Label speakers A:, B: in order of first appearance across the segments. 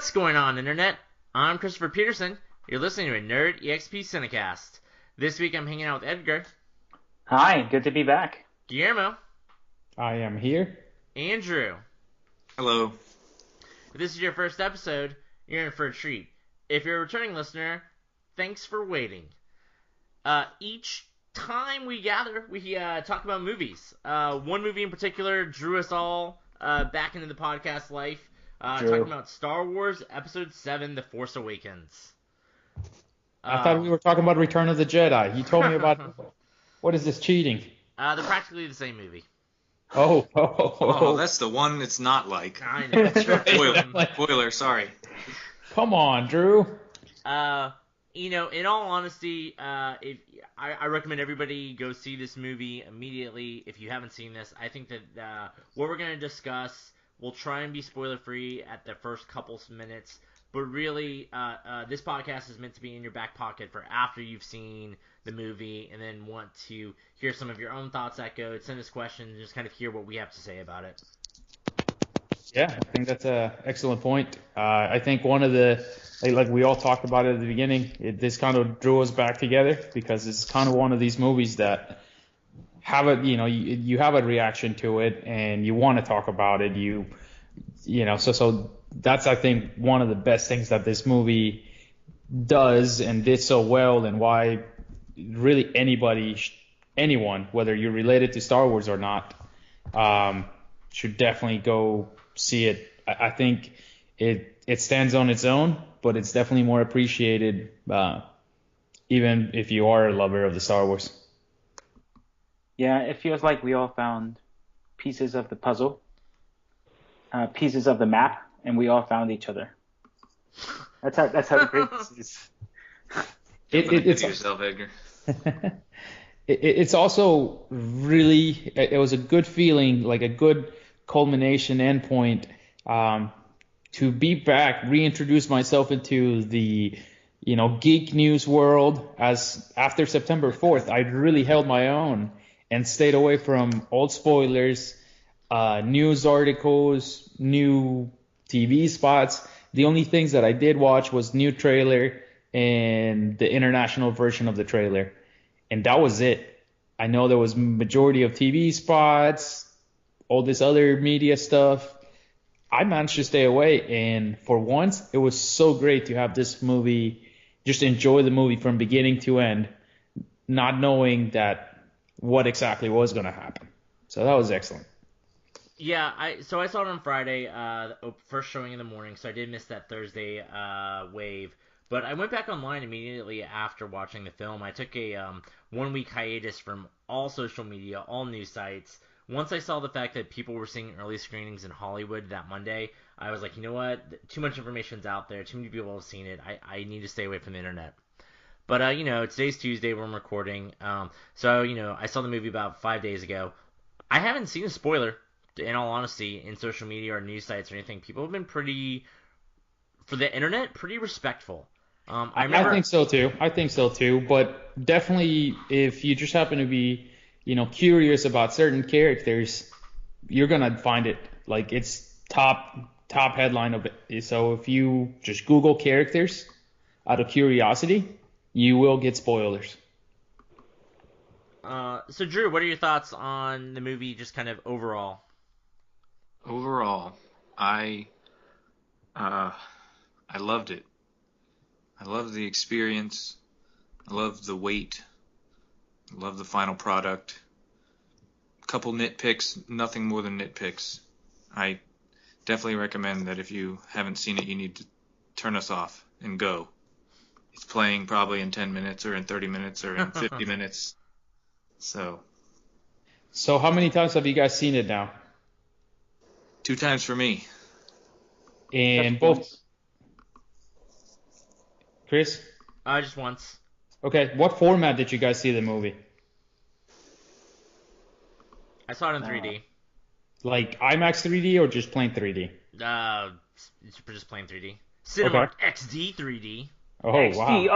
A: What's going on, Internet? I'm Christopher Peterson. You're listening to a Nerd EXP Cinecast. This week I'm hanging out with Edgar.
B: Hi, good to be back.
A: Guillermo.
C: I am here.
A: Andrew.
D: Hello.
A: If this is your first episode, you're in for a treat. If you're a returning listener, thanks for waiting. Each time we gather, we talk about movies. One movie in particular drew us all back into the podcast life. Talking about Star Wars Episode 7, The Force Awakens.
C: I thought we were talking about Return of the Jedi. You told me about... What is this, cheating?
A: They're practically the same movie.
D: Oh, that's the one it's not like.
A: I know. That's right.
D: Spoiler, sorry.
C: Come on, Drew.
A: In all honesty, if I recommend everybody go see this movie immediately if you haven't seen this. I think that what we're going to discuss, we'll try and be spoiler-free at the first couple minutes, but really, this podcast is meant to be in your back pocket for after you've seen the movie and then want to hear some of your own thoughts that go. Send us questions and just kind of hear what we have to say about it.
C: Yeah, I think that's an excellent point. I think one of the, like we all talked about it at the beginning, this kind of drew us back together because it's kind of one of these movies that have a, you have a reaction to it and you want to talk about it. So that's, I think, one of the best things that this movie does and did so well, and why really anyone, whether you're related to Star Wars or not, should definitely go see it. I think it stands on its own, but it's definitely more appreciated, even if you are a lover of the Star Wars.
B: Yeah, it feels like we all found pieces of the puzzle, pieces of the map, and we all found each other. That's how great this is.
D: It's yourself, Edgar.
C: It's also really, it was a good feeling, like a good culmination endpoint, to be back, reintroduce myself into the, geek news world. As after September 4th, I really held my own and stayed away from old spoilers, news articles, new TV spots. The only things that I did watch was new trailer and the international version of the trailer. And that was it. I know there was majority of TV spots, all this other media stuff. I managed to stay away, and for once, it was so great to have this movie, just enjoy the movie from beginning to end, not knowing that what exactly was going to happen. So that was excellent.
A: Yeah, I saw it on Friday, first showing in the morning, so I did miss that Thursday wave. But I went back online immediately after watching the film. I took a 1-week hiatus from all social media, all news sites. Once I saw the fact that people were seeing early screenings in Hollywood that Monday, I was like, you know what? Too much information's out there. Too many people have seen it. I need to stay away from the internet. But, today's Tuesday when I'm recording. So, I saw the movie about 5 days ago. I haven't seen a spoiler, in all honesty, in social media or news sites or anything. People have been for the internet, pretty respectful.
C: I think so too. But definitely, if you just happen to be, curious about certain characters, you're gonna find it. Like, it's top headline of it. So if you just Google characters out of curiosity, you will get spoilers.
A: So Drew, what are your thoughts on the movie, just kind of overall?
D: Overall, I loved it. I love the experience. I love the wait. I love the final product. A couple nitpicks, nothing more than nitpicks. I definitely recommend that if you haven't seen it, you need to turn us off and go. It's playing probably in 10 minutes or in 30 minutes or in 50 minutes. So
C: how many times have you guys seen it now?
D: 2 times for me.
C: And both... Chris?
A: Just once.
C: Okay, what format did you guys see the movie?
A: I saw it in 3D.
C: Like IMAX 3D or just plain 3D?
A: Just plain 3D. Cinemark XD 3D.
C: Oh, wow.
B: XD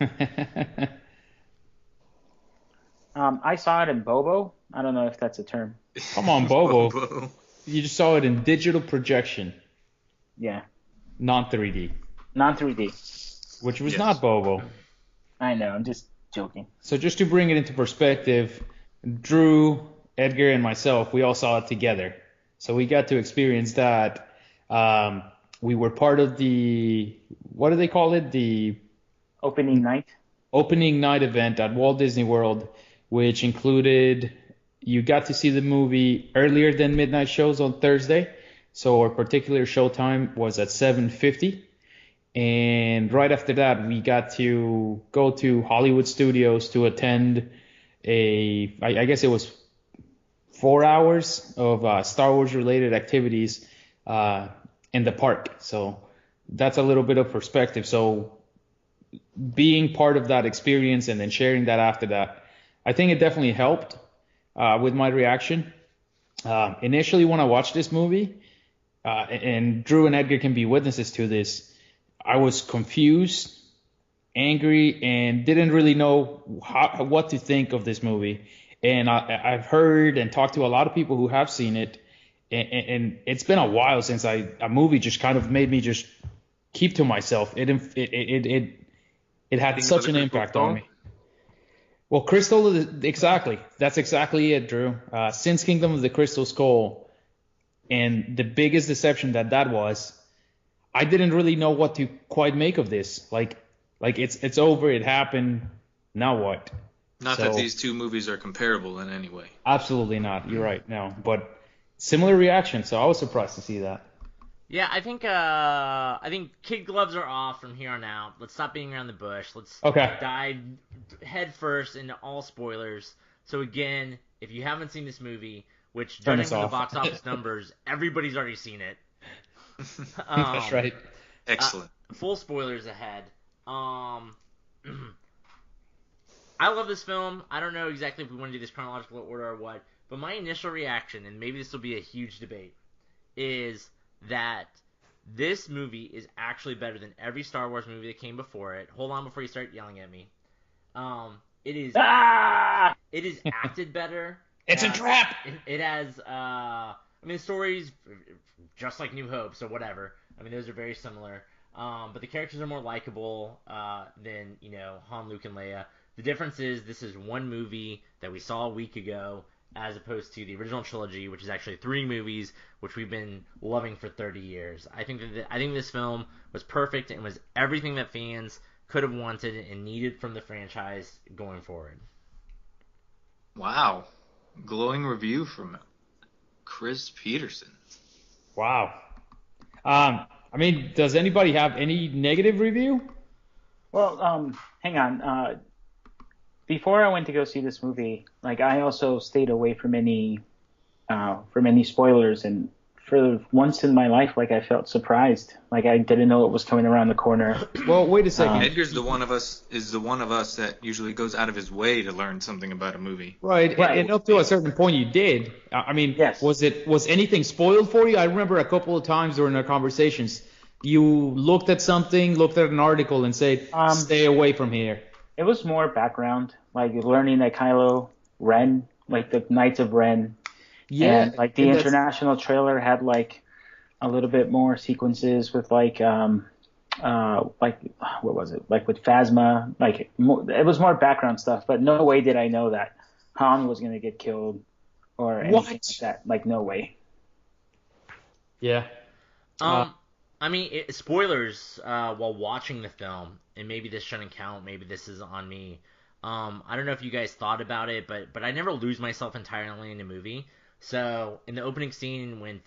B: RPX. I saw it in Bobo. I don't know if that's a term.
C: Come on, Bobo. You just saw it in digital projection.
B: Yeah.
C: non-3D,
B: non-3D.
C: which was
D: Yes.
C: not Bobo.
B: I know. I'm just joking.
C: So just to bring it into perspective, Drew, Edgar, and myself, we all saw it together. So we got to experience that. We were part of the, what do they call it? The
B: Opening night.
C: opening night event at Walt Disney World, which included, you got to see the movie earlier than midnight shows on Thursday. So our particular showtime was at 7:50. And right after that, we got to go to Hollywood Studios to attend I guess it was 4 hours of Star Wars related activities in the park. So that's a little bit of perspective. So being part of that experience and then sharing that after that, I think it definitely helped with my reaction. Initially, when I watched this movie, and Drew and Edgar can be witnesses to this, I was confused, angry, and didn't really know what to think of this movie. And I've heard and talked to a lot of people who have seen it, and it's been a while since a movie just kind of made me just keep to myself. It had such an impact on me. Well, exactly. That's exactly it, Drew. Since Kingdom of the Crystal Skull, and the biggest deception that was, I didn't really know what to quite make of this. Like it's over, it happened, now what?
D: Not that these two movies are comparable in any way.
C: Absolutely not. You're right. No, but similar reaction. So I was surprised to see that.
A: Yeah, I think kid gloves are off from here on out. Let's stop beating around the bush. Let's dive head first into all spoilers. So again, if you haven't seen this movie, which judging from the box office numbers, everybody's already seen it.
C: That's right.
D: Excellent.
A: Full spoilers ahead. I love this film. I don't know exactly if we want to do this chronological order or what, but my initial reaction, and maybe this will be a huge debate, is that this movie is actually better than every Star Wars movie that came before it. Hold on before you start yelling at me. It is acted better.
C: It's a trap.
A: It has the story's just like New Hope, so whatever. I mean, those are very similar. But the characters are more likable than, Han, Luke, and Leia. The difference is this is one movie that we saw a week ago, as opposed to the original trilogy, which is actually 3 movies, which we've been loving for 30 years. I think this film was perfect and was everything that fans could have wanted and needed from the franchise going forward.
D: Wow. Glowing review from Chris Peterson.
C: Wow. Does anybody have any negative review?
B: Well, hang on. Before I went to go see this movie, I also stayed away from any spoilers, and for once in my life, I felt surprised. I didn't know it was coming around the corner.
C: Well, wait a second.
D: Edgar's the one of us that usually goes out of his way to learn something about a movie.
C: Right. And up to a certain point, you did.
B: Yes.
C: Was anything spoiled for you? I remember a couple of times during our conversations, you looked at an article, and said, "Stay away from here."
B: It was more background, learning that Kylo Ren, the Knights of Ren.
C: Yeah.
B: And the international trailer had a little bit more sequences with what was it? With Phasma. It was more background stuff, but no way did I know that Han was going to get killed or anything like that. No way.
C: Yeah.
A: Spoilers while watching the film, and maybe this shouldn't count, maybe this is on me. I don't know if you guys thought about it, but I never lose myself entirely in a movie. So in the opening scene when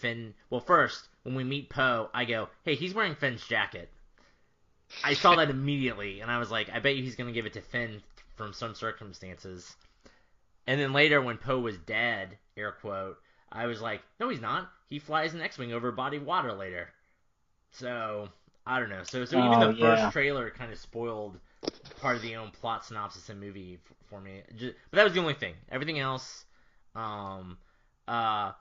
A: we meet Poe, I go, hey, he's wearing Finn's jacket. I saw that immediately, and I was like, I bet you he's going to give it to Finn from some circumstances. And then later when Poe was dead, air quote, I was like, no, he's not. He flies an X-Wing over a body of water later. So, I don't know. So even the first trailer kind of spoiled part of the own plot synopsis and movie for me. But that was the only thing. Everything else, I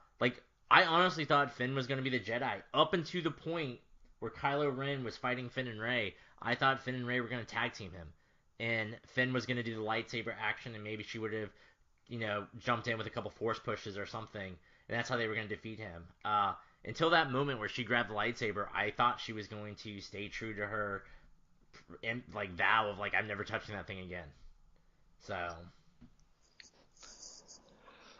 A: honestly thought Finn was going to be the Jedi. Up until the point where Kylo Ren was fighting Finn and Rey, I thought Finn and Rey were going to tag team him. And Finn was going to do the lightsaber action, and maybe she would have, jumped in with a couple force pushes or something. And that's how they were going to defeat him. until that moment where she grabbed the lightsaber, I thought she was going to stay true to her and like vow of like I'm never touching that thing again. So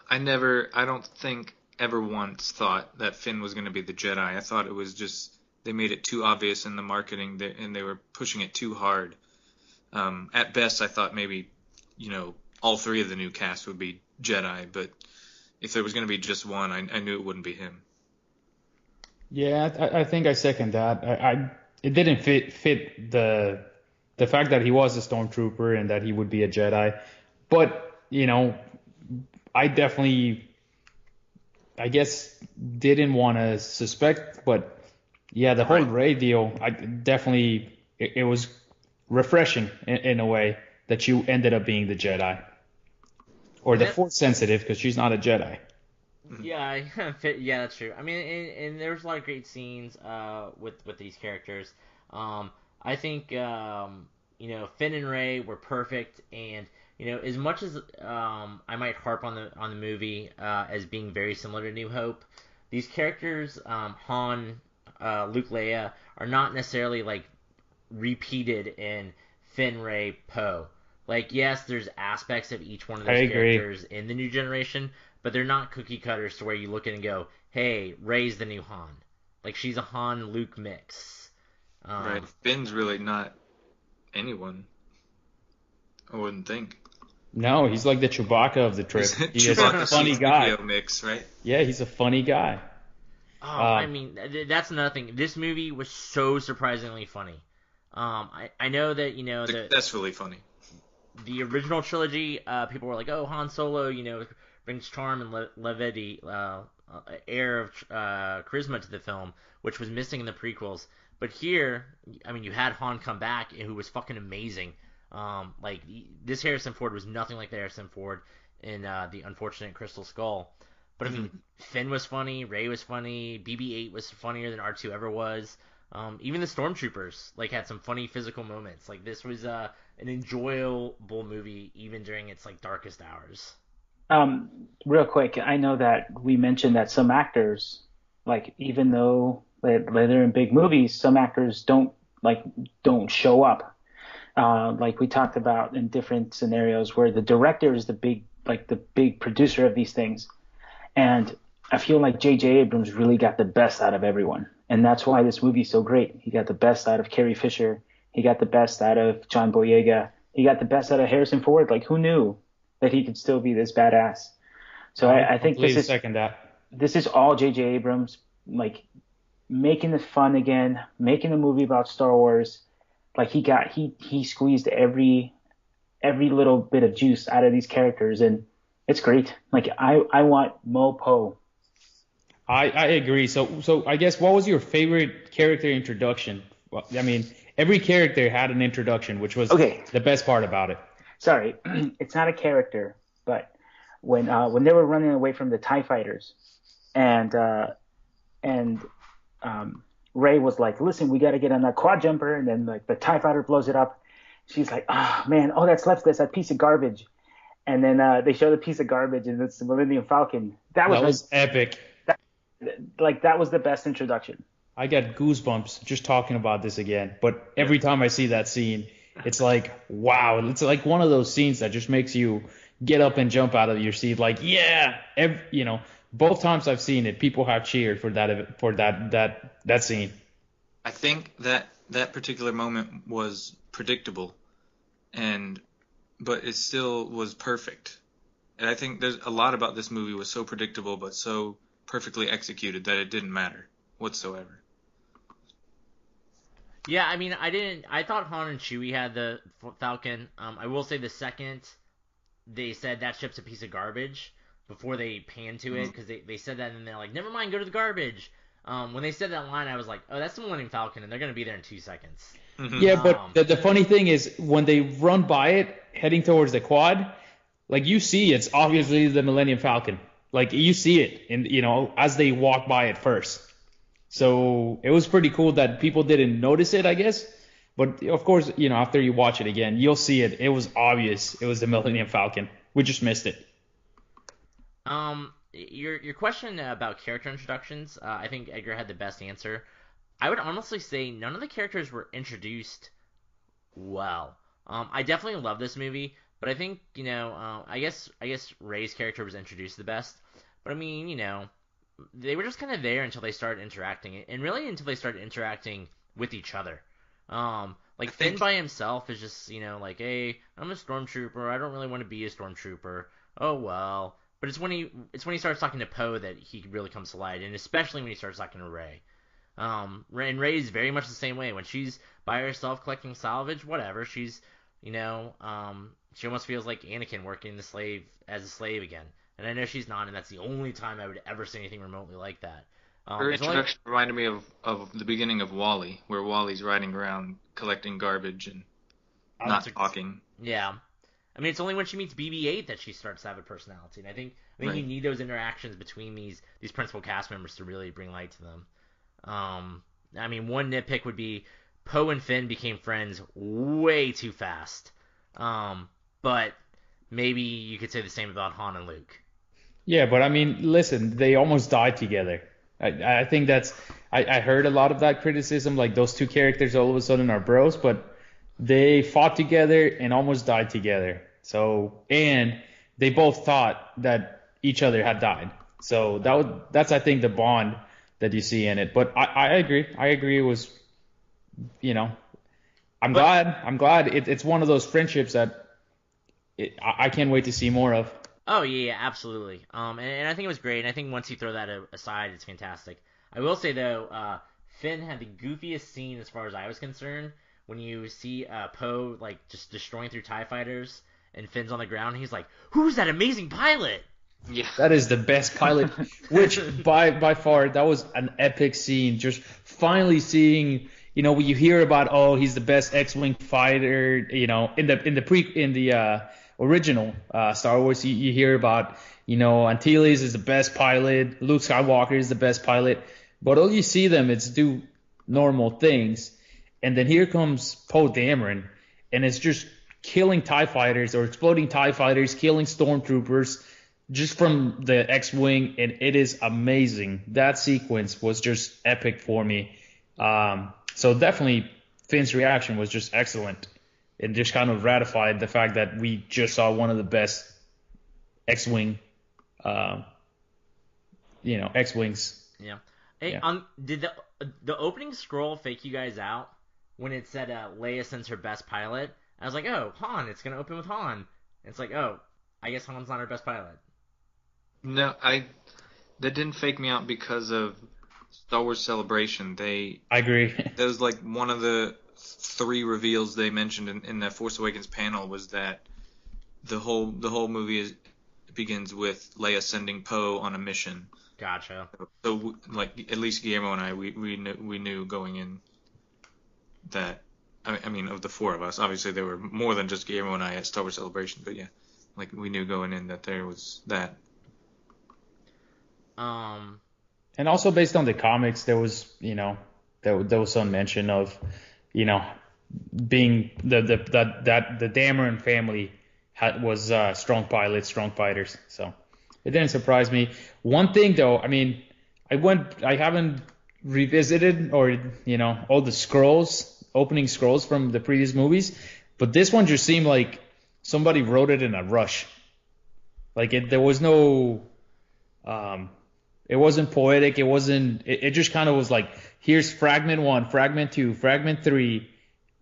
D: I don't think ever once thought that Finn was going to be the Jedi. I thought it was just they made it too obvious in the marketing and they were pushing it too hard. At best, I thought maybe, all three of the new cast would be Jedi, but if there was going to be just one, I knew it wouldn't be him.
C: Yeah, I think I second that. It didn't fit the fact that he was a stormtrooper and that he would be a Jedi, but I definitely, I guess, didn't want to suspect, but yeah, the whole Rey deal, I definitely, it was refreshing in a way that you ended up being the Jedi. Or the Force sensitive, because she's not a Jedi.
A: Yeah, yeah, that's true. I mean, and there's a lot of great scenes with these characters. I think Finn and Rey were perfect, and as much as I might harp on the movie as being very similar to New Hope, these characters, Han, Luke, Leia, are not necessarily like repeated in Finn, Rey, Poe. Like, yes, there's aspects of each one of those characters in the new generation, but they're not cookie cutters to where you look at it and go, hey, Rey's the new Han. Like, she's a Han-Luke mix.
D: Right. Finn's really not anyone, I wouldn't think.
C: No, he's like the Chewbacca of the trip. He is a funny guy.
D: Mix, right?
C: Yeah, he's a funny guy.
A: Oh, I mean, that's another thing. This movie was so surprisingly funny. I know that,
D: successfully funny.
A: The original trilogy, people were like, oh, Han Solo, brings charm and levity, air of charisma to the film, which was missing in the prequels. But here, I mean, you had Han come back, who was fucking amazing. This Harrison Ford was nothing like the Harrison Ford in The Unfortunate Crystal Skull. But, I mean, Finn was funny, Rey was funny, BB-8 was funnier than R2 ever was. Even the Stormtroopers, had some funny physical moments. This was an enjoyable movie, even during its, darkest hours.
B: Real quick, I know that we mentioned that some actors, even though they're in big movies, some actors don't show up. We talked about in different scenarios where the director is the big producer of these things. And I feel like J.J. Abrams really got the best out of everyone. And that's why this movie's so great. He got the best out of Carrie Fisher. He got the best out of John Boyega. He got the best out of Harrison Ford. Who knew that he could still be this badass? So I think this is all J.J. Abrams, making it fun again, making a movie about Star Wars. He squeezed every little bit of juice out of these characters, and it's great. I want Mo Po.
C: I agree. So I guess what was your favorite character introduction? Well, I mean, every character had an introduction, which was the best part about it.
B: Sorry, it's not a character, but when they were running away from the TIE fighters, and Rey was like, "Listen, we got to get on that quad jumper," and then the TIE fighter blows it up. She's like, "Oh man, all that's left is that piece of garbage," and then they show the piece of garbage, and it's the Millennium Falcon. That was
C: epic.
B: That was the best introduction.
C: I got goosebumps just talking about this again. But every time I see that scene, it's like, wow. It's like one of those scenes that just makes you get up and jump out of your seat. Both times I've seen it, people have cheered for that scene.
D: I think that particular moment was predictable, but it still was perfect. And I think there's a lot about this movie was so predictable, but so perfectly executed that it didn't matter whatsoever.
A: Yeah, I mean, I thought Han and Chewie had the Falcon. I will say the second they said that ship's a piece of garbage before they panned to it, because they said that and they're like, never mind, go to the garbage. When they said that line, I was like, oh, that's the Millennium Falcon, and they're going to be there in 2 seconds.
C: Yeah, but the funny thing is, when they run by it, heading towards the quad, you see it's obviously the Millennium Falcon. You see it, as they walk by it first. So it was pretty cool that people didn't notice it, I guess. But of course, after you watch it again, you'll see it. It was obvious. It was the Millennium Falcon. We just missed it.
A: your question about character introductions, I think Edgar had the best answer. I would honestly say none of the characters were introduced well. I definitely love this movie, but I think I guess Rey's character was introduced the best. But I mean, they were just kind of there until they started interacting, and really until they started interacting with each other. Like Finn by himself is just like, hey, I'm a stormtrooper. I don't really want to be a stormtrooper. Oh well. But it's when he starts talking to Poe that he really comes to light, and especially when he starts talking to Rey. And Rey is very much the same way. When she's by herself collecting salvage, whatever, she's, she almost feels like Anakin working as a slave again. And I know she's not, and that's the only time I would ever say anything remotely like that.
D: Her introduction reminded me of the beginning of WALL-E, where Wally's riding around collecting garbage and not talking.
A: Yeah. I mean, it's only when she meets BB-8 that she starts to have a personality, and I think
D: Right.
A: you need those interactions between these principal cast members to really bring light to them. I mean, one nitpick would be Poe and Finn became friends way too fast. But maybe you could say the same about Han and Luke.
C: Yeah, but I mean, listen, they almost died together. I think I heard a lot of that criticism, like those two characters all of a sudden are bros, but they fought together and almost died together. So, and they both thought that each other had died. So that's I think the bond that you see in it. But I agree. I agree. It was, I'm glad it's one of those friendships that I can't wait to see more of.
A: Oh yeah, absolutely. And I think it was great. And I think once you throw that aside, it's fantastic. I will say though, Finn had the goofiest scene as far as I was concerned when you see Poe like just destroying through TIE fighters and Finn's on the ground. He's like, "Who's that amazing pilot?"
D: Yeah.
C: That is the best pilot, which by far that was an epic scene. Just finally seeing, when you hear about, oh, he's the best X-wing fighter, in the original Star Wars, you hear about, Antilles is the best pilot, Luke Skywalker is the best pilot, but all you see them is do normal things, and then here comes Poe Dameron, and it's just killing TIE fighters or exploding TIE fighters, killing stormtroopers just from the X-wing, and it is amazing. That sequence was just epic for me. So definitely Finn's reaction was just excellent. It just kind of ratified the fact that we just saw one of the best X-wing, X-wings.
A: Yeah. Hey,
C: Yeah.
A: Did the opening scroll fake you guys out when it said Leia sends her best pilot? I was like, oh, Han. It's gonna open with Han. And it's like, oh, I guess Han's not her best pilot.
D: No, that didn't fake me out because of Star Wars Celebration.
C: I agree.
D: That was like one of the 3 reveals they mentioned in that Force Awakens panel was that the whole movie begins with Leia sending Poe on a mission.
A: Gotcha.
D: So like at least Guillermo and I we knew going in that I mean of the 4 of us, obviously there were more than just Guillermo and I at Star Wars Celebration, but yeah, like we knew going in that there was that.
C: And also based on the comics, there was, there was some mention of, being the Dameron family was strong pilots, strong fighters. So it didn't surprise me. One thing though, I mean, I haven't revisited or, all the opening scrolls from the previous movies, but this one just seemed like somebody wrote it in a rush. Like there was no, it wasn't poetic. It just kind of was like, here's fragment 1, fragment 2, fragment 3,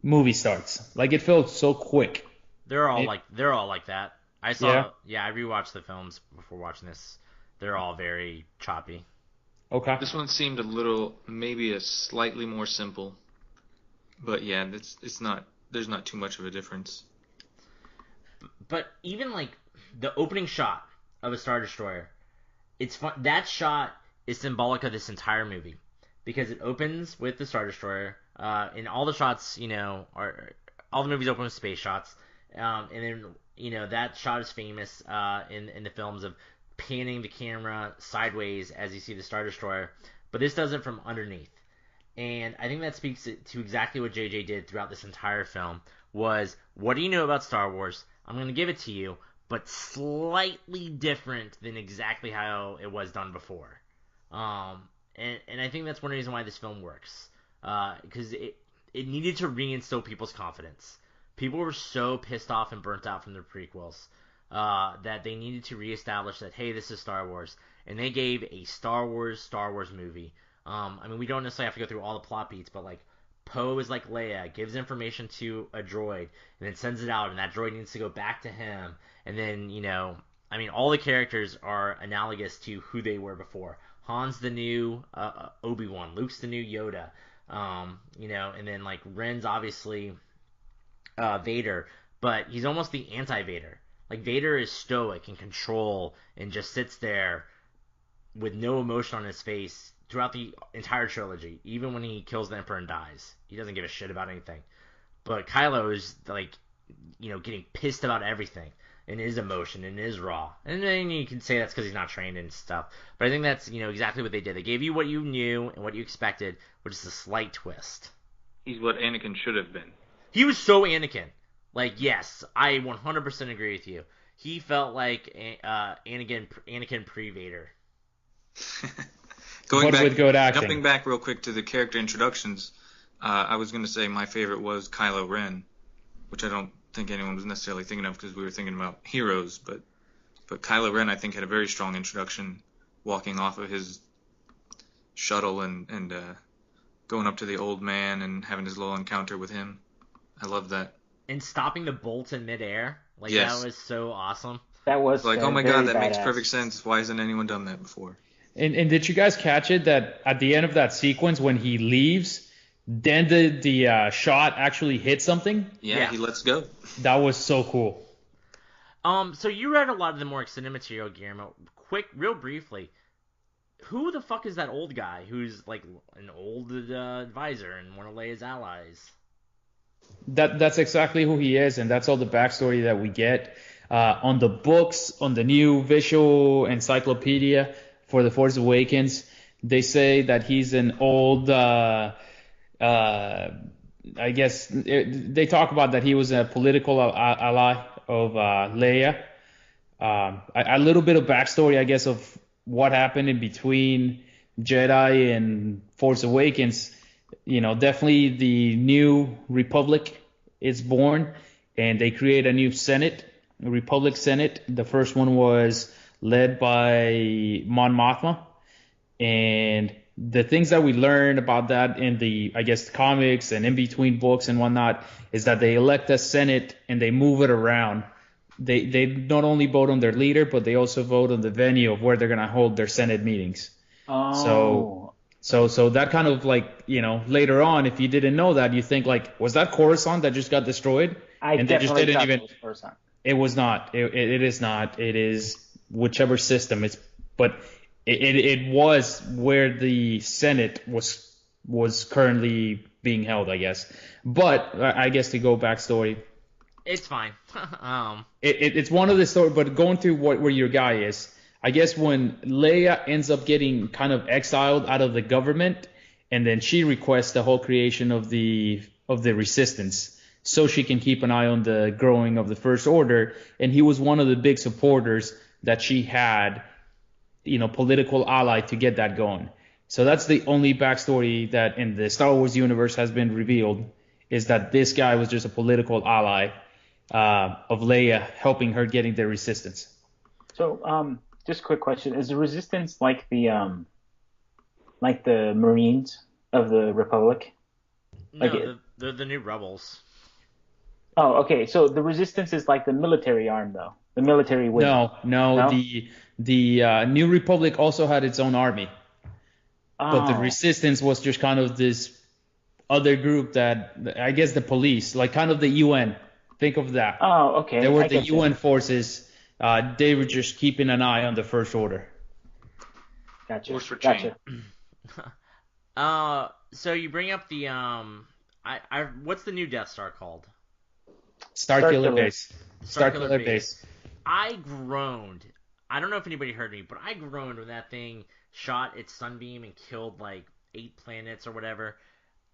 C: movie starts. Like it felt so quick.
A: They're all like that. I rewatched the films before watching this. They're all very choppy.
C: Okay.
D: This one seemed maybe a slightly more simple, but yeah, it's not. There's not too much of a difference.
A: But even like the opening shot of a Star Destroyer, it's fun. That shot is symbolic of this entire movie because it opens with the Star Destroyer. And all the shots, all the movies open with space shots. And then, that shot is famous in the films of panning the camera sideways as you see the Star Destroyer. But this does it from underneath. And I think that speaks to exactly what JJ did throughout this entire film was, what do you know about Star Wars? I'm going to give it to you, but slightly different than exactly how it was done before. And I think that's one reason why this film works. Because it needed to reinstill people's confidence. People were so pissed off and burnt out from the prequels that they needed to reestablish that, hey, this is Star Wars. And they gave a Star Wars movie. I mean, we don't necessarily have to go through all the plot beats, but like Poe is like Leia, gives information to a droid, and then sends it out, and that droid needs to go back to him. And then, I mean, all the characters are analogous to who they were before. Han's the new Obi-Wan, Luke's the new Yoda, and then like Ren's obviously Vader, but he's almost the anti-Vader. Like Vader is stoic and control and just sits there with no emotion on his face throughout the entire trilogy, even when he kills the Emperor and dies. He doesn't give a shit about anything. But Kylo is like, getting pissed about everything and his emotion and is raw. And then you can say that's because he's not trained and stuff. But I think that's, exactly what they did. They gave you what you knew and what you expected, which is a slight twist.
D: He's what Anakin should have been.
A: He was so Anakin. Like, yes, I 100% agree with you. He felt like Anakin pre-Vader.
D: Jumping back real quick to the character introductions, I was going to say my favorite was Kylo Ren, which I don't think anyone was necessarily thinking of because we were thinking about heroes, but Kylo Ren I think had a very strong introduction, walking off of his shuttle and going up to the old man and having his little encounter with him. I love that.
A: And stopping the bolts in midair, like
D: yes.
A: That was so awesome.
B: That was
D: like, oh my god, that
B: badass.
D: makes perfect sense. Why hasn't anyone done that before?
C: And did you guys catch it that at the end of that sequence when he leaves, then the shot actually hit something?
D: Yeah, he lets go.
C: That was so cool.
A: So you read a lot of the more extended material, Guillermo. Real briefly, who the fuck is that old guy who's like an old advisor and one of Leia's allies?
C: That's exactly who he is, and that's all the backstory that we get on the books, on the new visual encyclopedia for The Force Awakens. They say that he's an old, I guess, they talk about that he was a political ally of Leia. A little bit of backstory, I guess, of what happened in between Jedi and Force Awakens. Definitely the new Republic is born, and they create a new Senate, a Republic Senate. The first one was led by Mon Mothma, and the things that we learn about that in the, I guess, comics and in between books and whatnot is that they elect a Senate and they move it around. They not only vote on their leader, but they also vote on the venue of where they're going to hold their Senate meetings.
B: Oh.
C: So that kind of like, later on, if you didn't know that, you think like, was that Coruscant that just got destroyed?
B: I definitely thought it was Coruscant.
C: It was not. It is not. It is whichever system. But it was where the Senate was currently being held, I guess. But I guess to go backstory.
A: It's fine.
C: It's one of the stories, but going through where your guy is. I guess when Leia ends up getting kind of exiled out of the government, and then she requests the whole creation of the resistance, so she can keep an eye on the growing of the First Order, and he was one of the big supporters that she had, political ally to get that going. So that's the only backstory that in the Star Wars universe has been revealed, is that this guy was just a political ally of Leia, helping her getting the resistance.
B: So, just a quick question: is the Resistance like the Marines of the Republic?
A: No, they're the new rebels.
B: Oh, okay. So the Resistance is like the military arm, though. The military wing.
C: No. The New Republic also had its own army, but the Resistance was just kind of this other group that, I guess, the police, like kind of the UN. Think of that.
B: Oh, okay.
C: They were the UN forces. They were just keeping an eye on the First Order.
B: Gotcha.
D: Force for change.
A: So you bring up the what's the new Death Star called?
C: Starkiller Base. Starkiller Base.
A: I groaned. I don't know if anybody heard me, but I groaned when that thing shot its sunbeam and killed like 8 planets or whatever.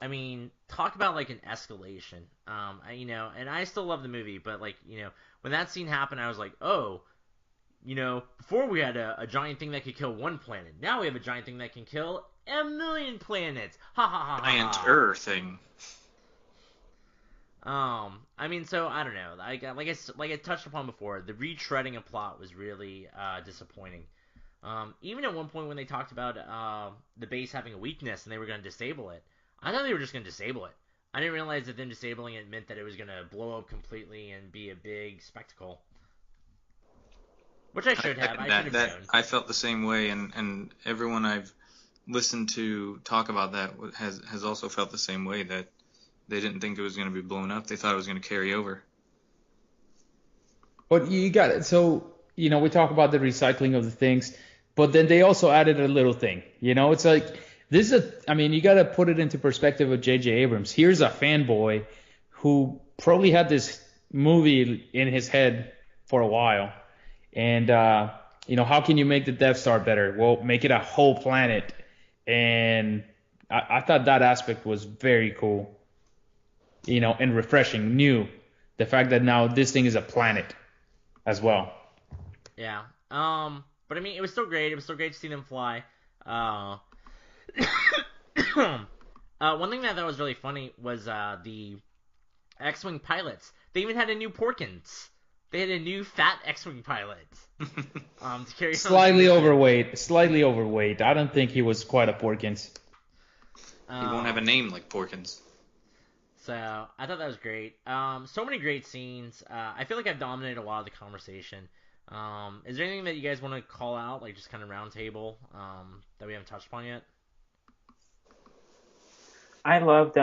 A: I mean, talk about like an escalation. And I still love the movie, but like, when that scene happened, I was like, oh, before we had a giant thing that could kill one planet. Now we have a giant thing that can kill a million planets. Ha ha ha ha.
D: Giant thing.
A: So I don't know. Like I touched upon before, the retreading of plot was really disappointing. Even at one point when they talked about the base having a weakness and they were going to disable it, I thought they were just going to disable it. I didn't realize that them disabling it meant that it was going to blow up completely and be a big spectacle. Which I should have. I should have known.
D: I felt the same way, and everyone I've listened to talk about that has also felt the same way, that they didn't think it was going to be blown up. They thought it was going to carry over.
C: But you got it. So, we talk about the recycling of the things, but then they also added a little thing. It's like, you got to put it into perspective of J.J. Abrams. Here's a fanboy who probably had this movie in his head for a while. And, how can you make the Death Star better? Well, make it a whole planet. And I thought that aspect was very cool, and refreshing, new. The fact that now this thing is a planet as well.
A: Yeah. But I mean, it was still great. It was still great to see them fly. One thing that I thought was really funny was the X-Wing pilots. They even had a new Porkins. They had a new fat X-Wing pilot. To carry
C: slightly overweight. I don't think he was quite a Porkins.
D: He won't have a name like Porkins.
A: So I thought that was great. So many great scenes. I feel like I've dominated a lot of the conversation. Is there anything that you guys want to call out, like just kind of round table, that we haven't touched upon yet?
B: I loved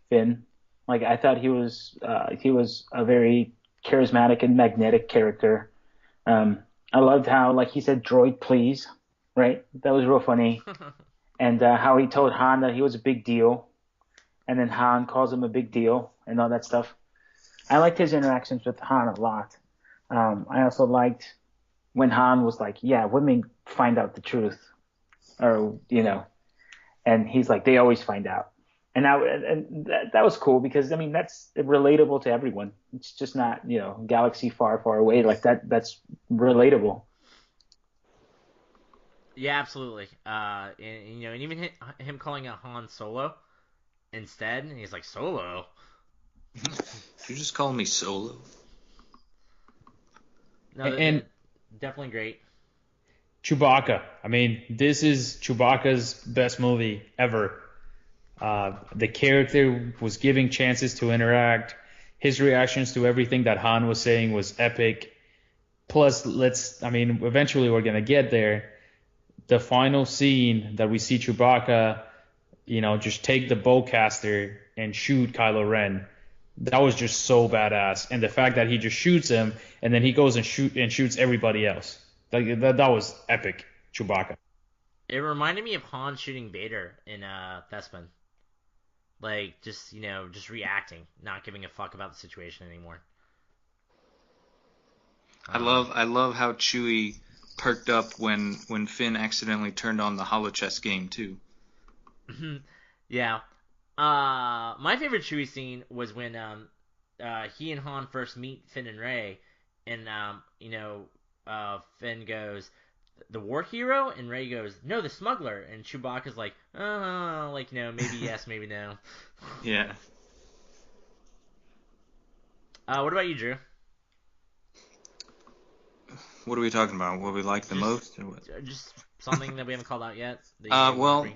B: Finn. Like, I thought he was a very charismatic and magnetic character. I loved how, like, he said, "Droid, please," right? That was real funny. And how he told Han that he was a big deal, and then Han calls him a big deal and all that stuff. I liked his interactions with Han a lot. I also liked when Han was like, "Yeah, women find out the truth," or and he's like, "They always find out." And that was cool because, I mean, that's relatable to everyone. It's just not, galaxy far, far away. Like, that's relatable.
A: Yeah, absolutely. And even him calling out Han Solo instead, and he's like, "Solo?"
D: You just call me Solo?
A: No,
C: and
A: definitely great.
C: Chewbacca. I mean, this is Chewbacca's best movie ever. The character was giving chances to interact. His reactions to everything that Han was saying was epic. Plus, eventually we're going to get there. The final scene that we see Chewbacca, just take the bowcaster and shoot Kylo Ren. That was just so badass. And the fact that he just shoots him and then he goes and shoots everybody else. That was epic, Chewbacca.
A: It reminded me of Han shooting Vader in Phasma. Like, just reacting, not giving a fuck about the situation anymore.
D: I love how Chewie perked up when Finn accidentally turned on the holochess game too.
A: Yeah. My favorite Chewie scene was when he and Han first meet Finn and Rey, and Finn goes, "The war hero?" And Rey goes, "No, the smuggler." And Chewbacca's like, maybe yes, maybe no.
D: Yeah.
A: What about you, Drew?
D: What are we talking about? What we like the most? Or what?
A: Just something that we haven't called out yet.
D: Well,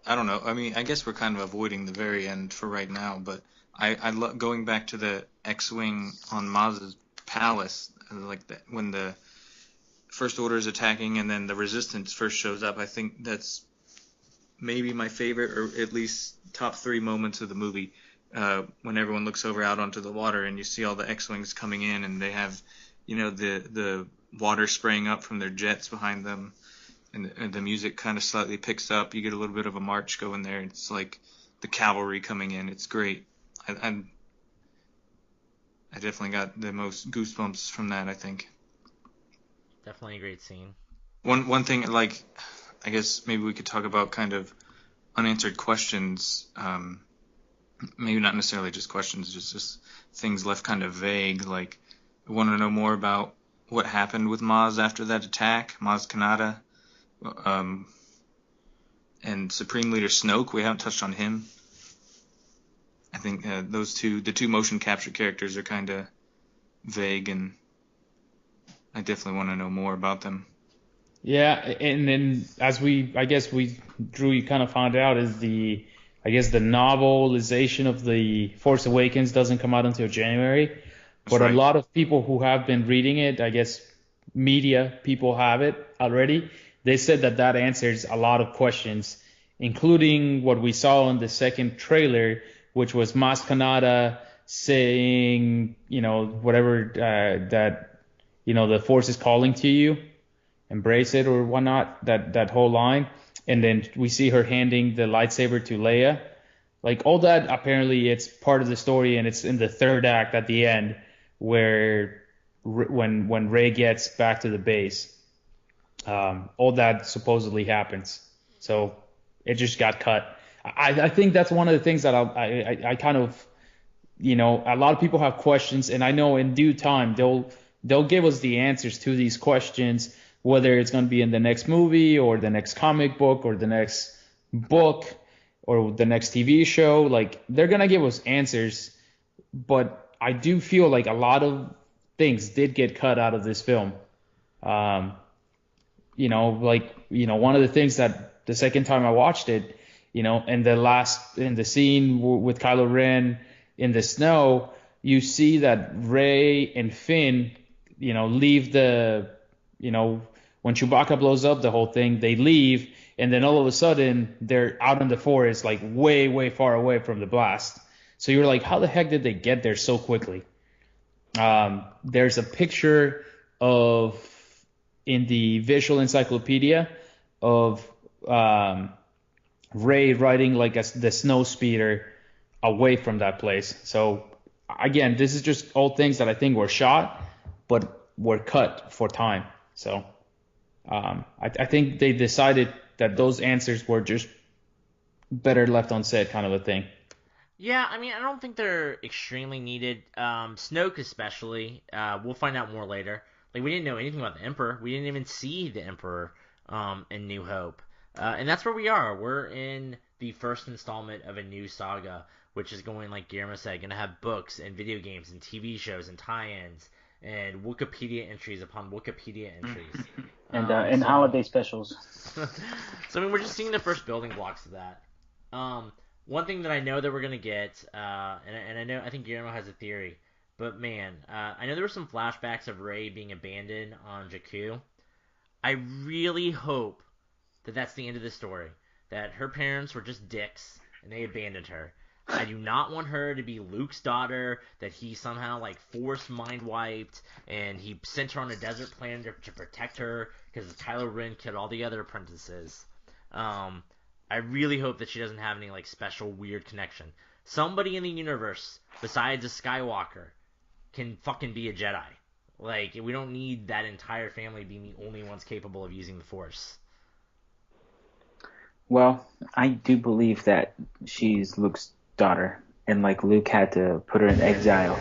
D: I don't know. I mean, I guess we're kind of avoiding the very end for right now, but I love going back to the X-Wing on Maz's palace, like when the First Order is attacking and then the Resistance first shows up. I think that's maybe my favorite, or at least top 3 moments of the movie, when everyone looks over out onto the water and you see all the X-Wings coming in and they have, the water spraying up from their jets behind them, and the music kind of slightly picks up. You get a little bit of a march going there. It's like the cavalry coming in. It's great. I definitely got the most goosebumps from that, I think.
A: Definitely a great scene.
D: One thing, like, I guess maybe we could talk about kind of unanswered questions. Maybe not necessarily just questions, just things left kind of vague. Like, I want to know more about what happened with Maz after that attack, Maz Kanata, and Supreme Leader Snoke. We haven't touched on him. I think the two motion capture characters are kind of vague, and I definitely want to know more about them.
C: Yeah, and then Drew, you kind of found out is the novelization of the Force Awakens doesn't come out until January, but
D: right.
C: A lot of people who have been reading it, I guess media people have it already. They said that answers a lot of questions, including what we saw in the second trailer, which was Maz Kanata saying, whatever that, the Force is calling to you, embrace it or whatnot, that whole line. And then we see her handing the lightsaber to Leia. Like, all that, apparently it's part of the story, and it's in the third act at the end where when Rey gets back to the base. All that supposedly happens. So it just got cut. I think that's one of the things that I kind of, a lot of people have questions, and I know in due time they'll give us the answers to these questions, whether it's going to be in the next movie or the next comic book or the next book or the next TV show. Like, they're going to give us answers, but I do feel like a lot of things did get cut out of this film. One of the things that the second time I watched it, in the scene with Kylo Ren in the snow, you see that Rey and Finn, leave when Chewbacca blows up the whole thing, they leave, and then all of a sudden they're out in the forest, like way, way far away from the blast. So you're like, how the heck did they get there so quickly? There's a picture in the visual encyclopedia of Rey riding like the snow speeder away from that place. So again, this is just all things that I think were shot, but were cut for time. So I think they decided that those answers were just better left unsaid, kind of a thing.
A: Yeah, I mean, I don't think they're extremely needed. Snoke especially. We'll find out more later. Like, we didn't know anything about the Emperor. We didn't even see the Emperor in New Hope. And that's where we are. We're in the first installment of a new saga, which is going, like Guillermo said, going to have books and video games and TV shows and tie-ins and Wikipedia entries upon Wikipedia entries.
B: and holiday specials.
A: So, I mean, we're just seeing the first building blocks of that. One thing that I know that we're going to get, and I think Guillermo has a theory, but man, I know there were some flashbacks of Rey being abandoned on Jakku. I really hope that that's the end of the story, that her parents were just dicks and they abandoned her. I do not want her to be Luke's daughter, that he somehow like force mind wiped and he sent her on a desert planet to protect her because Kylo Ren killed all the other apprentices. I really hope that she doesn't have any like special weird connection. Somebody in the universe besides a Skywalker can fucking be a Jedi. Like, we don't need that entire family being the only ones capable of using the Force.
B: Well, I do believe that she's Luke's daughter, and like Luke had to put her in exile.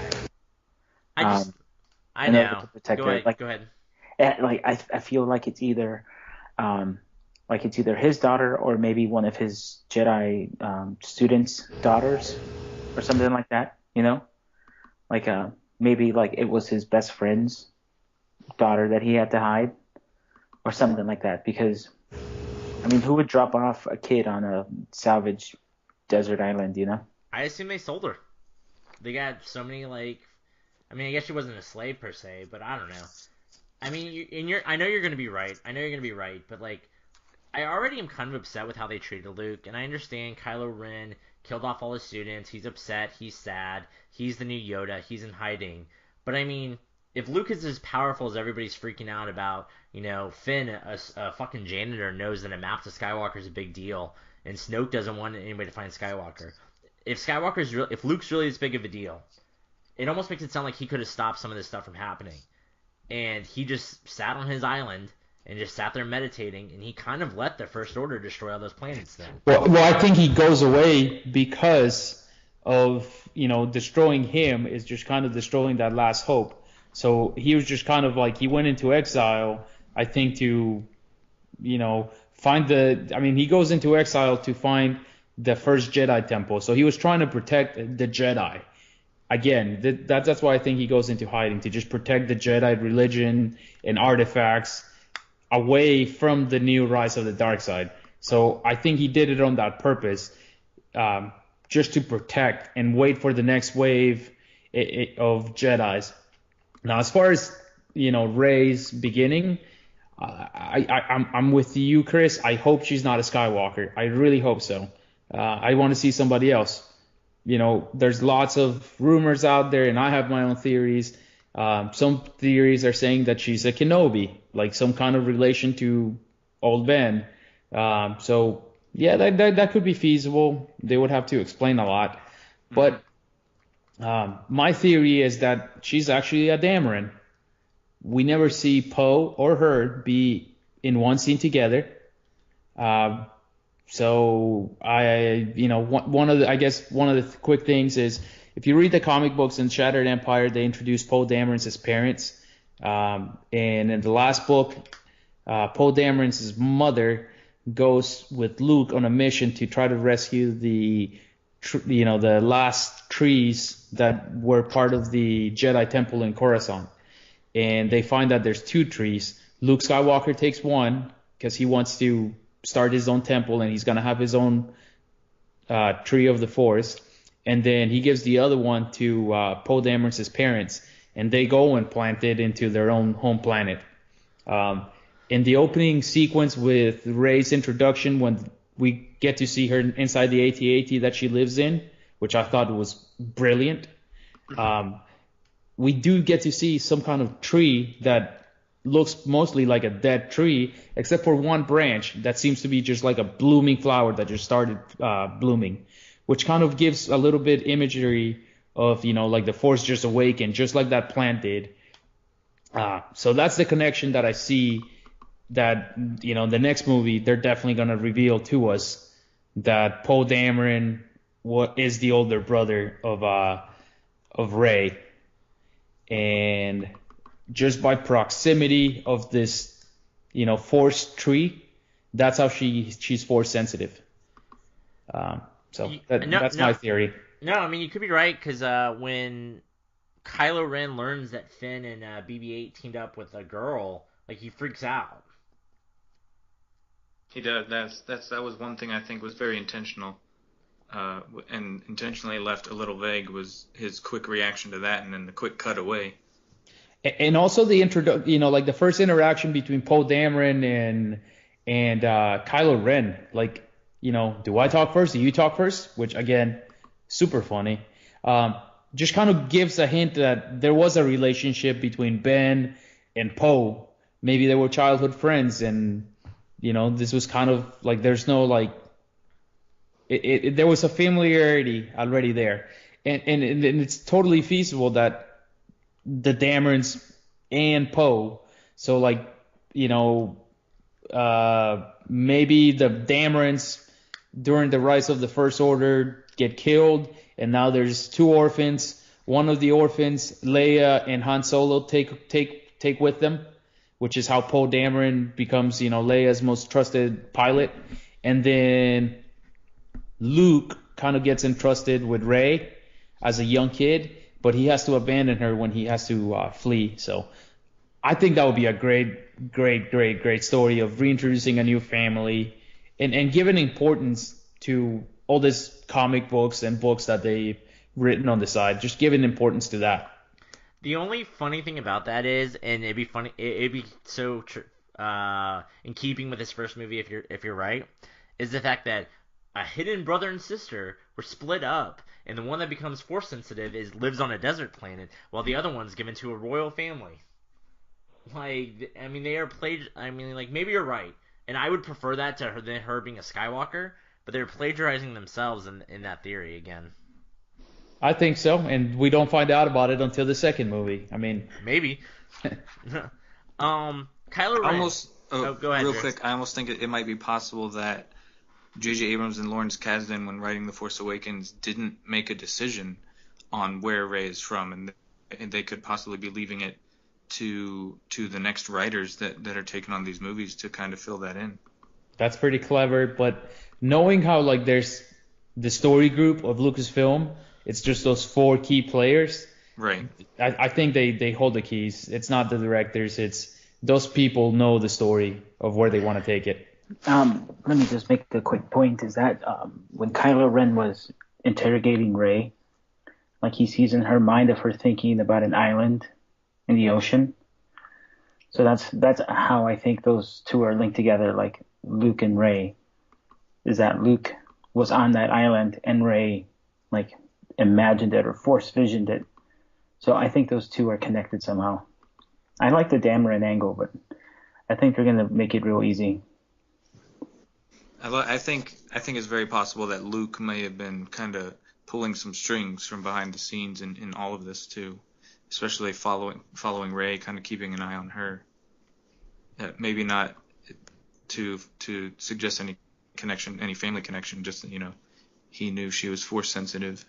A: I
B: in
A: know.
B: order to protect
A: Go
B: her.
A: ahead.
B: Like,
A: Go ahead.
B: I feel like it's either his daughter or maybe one of his Jedi students' daughters or something like that. Like maybe like it was his best friend's daughter that he had to hide or something like that. Because I mean, who would drop off a kid on a salvage desert island?
A: I assume they sold her. They got so many like. I mean, I guess she wasn't a slave per se, but I don't know. I mean, I know you're gonna be right. But like, I already am kind of upset with how they treated Luke, and I understand Kylo Ren killed off all his students. He's upset. He's sad. He's the new Yoda. He's in hiding. But I mean, if Luke is as powerful as everybody's freaking out about, Finn, a fucking janitor, knows that a map to Skywalker is a big deal, and Snoke doesn't want anybody to find Skywalker. If Luke's really this big of a deal, it almost makes it sound like he could have stopped some of this stuff from happening. And he just sat on his island and just sat there meditating, and he kind of let the First Order destroy all those planets then.
C: Well, I think he goes away because of, destroying him is just kind of destroying that last hope. So he was just kind of like, he went into exile, I think, to, find he goes into exile to find the first Jedi temple. So he was trying to protect the Jedi. Again, that's why I think he goes into hiding, to just protect the Jedi religion and artifacts away from the new rise of the dark side. So I think he did it on that purpose, just to protect and wait for the next wave of Jedis. Now, as far as Rey's beginning, I'm with you, Chris. I hope she's not a Skywalker. I really hope so. I want to see somebody else. There's lots of rumors out there, and I have my own theories. Some theories are saying that she's a Kenobi, like some kind of relation to Old Ben. So yeah, that could be feasible. They would have to explain a lot, but my theory is that she's actually a Dameron. We never see Poe or her be in one scene together. So one of the quick things is, if you read the comic books in Shattered Empire, they introduce Poe Dameron's as parents. And in the last book, Poe Dameron's mother goes with Luke on a mission to try to rescue the last trees that were part of the Jedi Temple in Coruscant. And they find that there's 2 trees. Luke Skywalker takes one because he wants to start his own temple, and he's going to have his own tree of the Force. And then he gives the other one to Poe Dameron's parents, and they go and plant it into their own home planet. In the opening sequence with Rey's introduction, when we get to see her inside the AT-AT that she lives in, which I thought was brilliant, we do get to see some kind of tree that looks mostly like a dead tree, except for one branch that seems to be just like a blooming flower that just started blooming, which kind of gives a little bit imagery of, like the Force just awakened, just like that plant did. So that's the connection that I see, that, the next movie, they're definitely going to reveal to us that Poe Dameron is the older brother of Rey. And just by proximity of this, Force tree, that's how she's Force sensitive. That's my theory.
A: No, you could be right, because when Kylo Ren learns that Finn and BB-8 teamed up with a girl, he freaks out.
D: He does. That was one thing I think was very intentional, and intentionally left a little vague, was his quick reaction to that, and then the quick cut away.
C: And also the the first interaction between Poe Dameron and Kylo Ren, do I talk first? Do you talk first? Which, again, super funny. Just kind of gives a hint that there was a relationship between Ben and Poe. Maybe they were childhood friends, and this was kind of there's no there was a familiarity already there, and it's totally feasible that the Damerons and Poe, so maybe the Damerons during the rise of the First Order get killed, and now there's 2 orphans. One of the orphans, Leia and Han Solo, take with them, which is how Poe Dameron becomes, Leia's most trusted pilot. And then Luke kind of gets entrusted with Rey as a young kid, but he has to abandon her when he has to flee. So I think that would be a great story of reintroducing a new family and giving importance to all these comic books and books that they've written on the side. Just giving importance to that.
A: The only funny thing about that is, and it'd be so in keeping with his first movie, if you're right, is the fact that a hidden brother and sister were split up, and the one that becomes Force sensitive lives on a desert planet, while the other one's given to a royal family. They are played. Maybe you're right, and I would prefer that to her being a Skywalker, but they're plagiarizing themselves in that theory again.
C: I think so, and we don't find out about it until the second movie.
A: Maybe. Kylo Ren. Oh, go ahead.
D: Real
A: Drew.
D: quick, I almost think it might be possible that J.J. Abrams and Lawrence Kasdan, when writing The Force Awakens, didn't make a decision on where Rey is from, and they could possibly be leaving it to the next writers that are taking on these movies to kind of fill that in.
C: That's pretty clever, but knowing how like there's the story group of Lucasfilm, it's just those 4 key players.
D: Right.
C: I think they hold the keys. It's not the directors. It's those people know the story of where they want to take it.
B: Let me just make a quick point. Is that when Kylo Ren was interrogating Rey, like he sees in her mind of her thinking about an island in the ocean. So that's how I think those two are linked together, like Luke and Rey. Is that Luke was on that island and Rey like imagined it or force visioned it. So I think those two are connected somehow. I like the Dameron angle, but I think they're gonna make it real easy.
D: I think it's very possible that Luke may have been kind of pulling some strings from behind the scenes in all of this too, especially following Rey, kind of keeping an eye on her. Maybe not to suggest any connection, any family connection, just that, he knew she was force sensitive.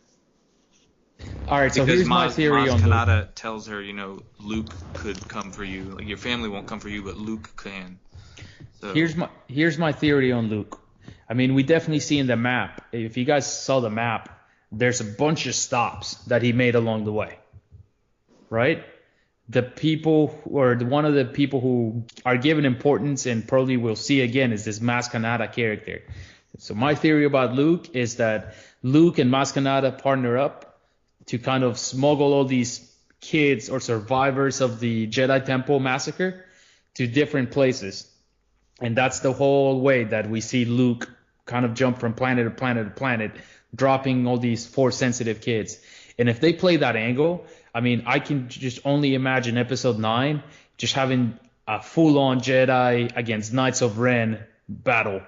C: All right, so
D: because
C: here's my theory on Luke.
D: Kanata tells her, Luke could come for you. Like, your family won't come for you, but Luke can. So.
C: Here's my theory on Luke. I mean, we definitely see in the map. If you guys saw the map, there's a bunch of stops that he made along the way, right? The people, or one of the people who are given importance and probably we'll see again, is this Maz Kanata character. So my theory about Luke is that Luke and Maz Kanata partner up to kind of smuggle all these kids or survivors of the Jedi Temple massacre to different places. And that's the whole way that we see Luke kind of jump from planet to planet to planet, dropping all these Force-sensitive kids. And if they play that angle, I mean, I can just only imagine Episode 9 just having a full-on Jedi against Knights of Ren battle.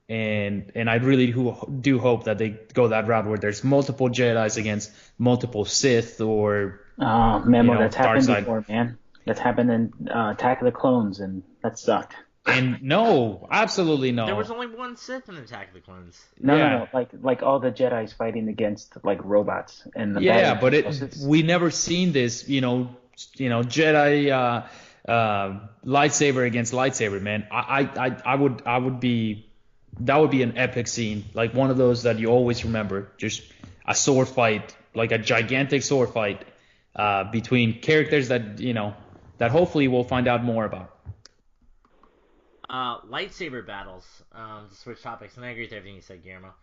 C: And I really do hope that they go that route where there's multiple Jedis against multiple Sith or
B: that's happened before, man. That's happened in Attack of the Clones, and that sucked.
C: And no, absolutely no.
A: There was only one Sith in Attack of the Clones.
B: No. Like all the Jedi's fighting against like robots and
C: but we never seen this, Jedi lightsaber against lightsaber, man. That would be an epic scene, like one of those that you always remember. Just a sword fight, like a gigantic sword fight between characters that hopefully we'll find out more about.
A: Lightsaber battles, to switch topics, and I agree with everything you said, Guillermo.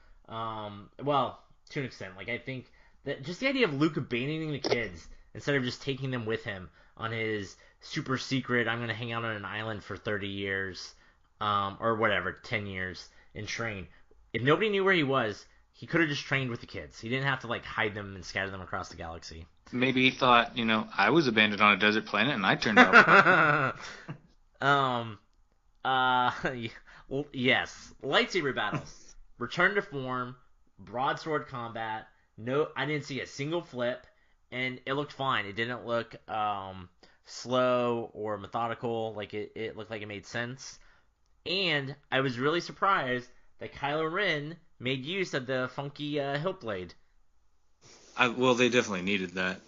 A: Well, to an extent. Like, I think that just the idea of Luke abandoning the kids instead of just taking them with him on his super secret, I'm going to hang out on an island for 30 years, or whatever, 10 years, and train. If nobody knew where he was, he could have just trained with the kids. He didn't have to, hide them and scatter them across the galaxy.
D: Maybe he thought, I was abandoned on a desert planet and I turned up.
A: Yes. Lightsaber battles. Return to form. Broadsword combat. No, I didn't see a single flip, and it looked fine. It didn't look slow or methodical. Like it looked like it made sense. And I was really surprised that Kylo Ren made use of the funky hilt blade.
D: Well, they definitely needed that.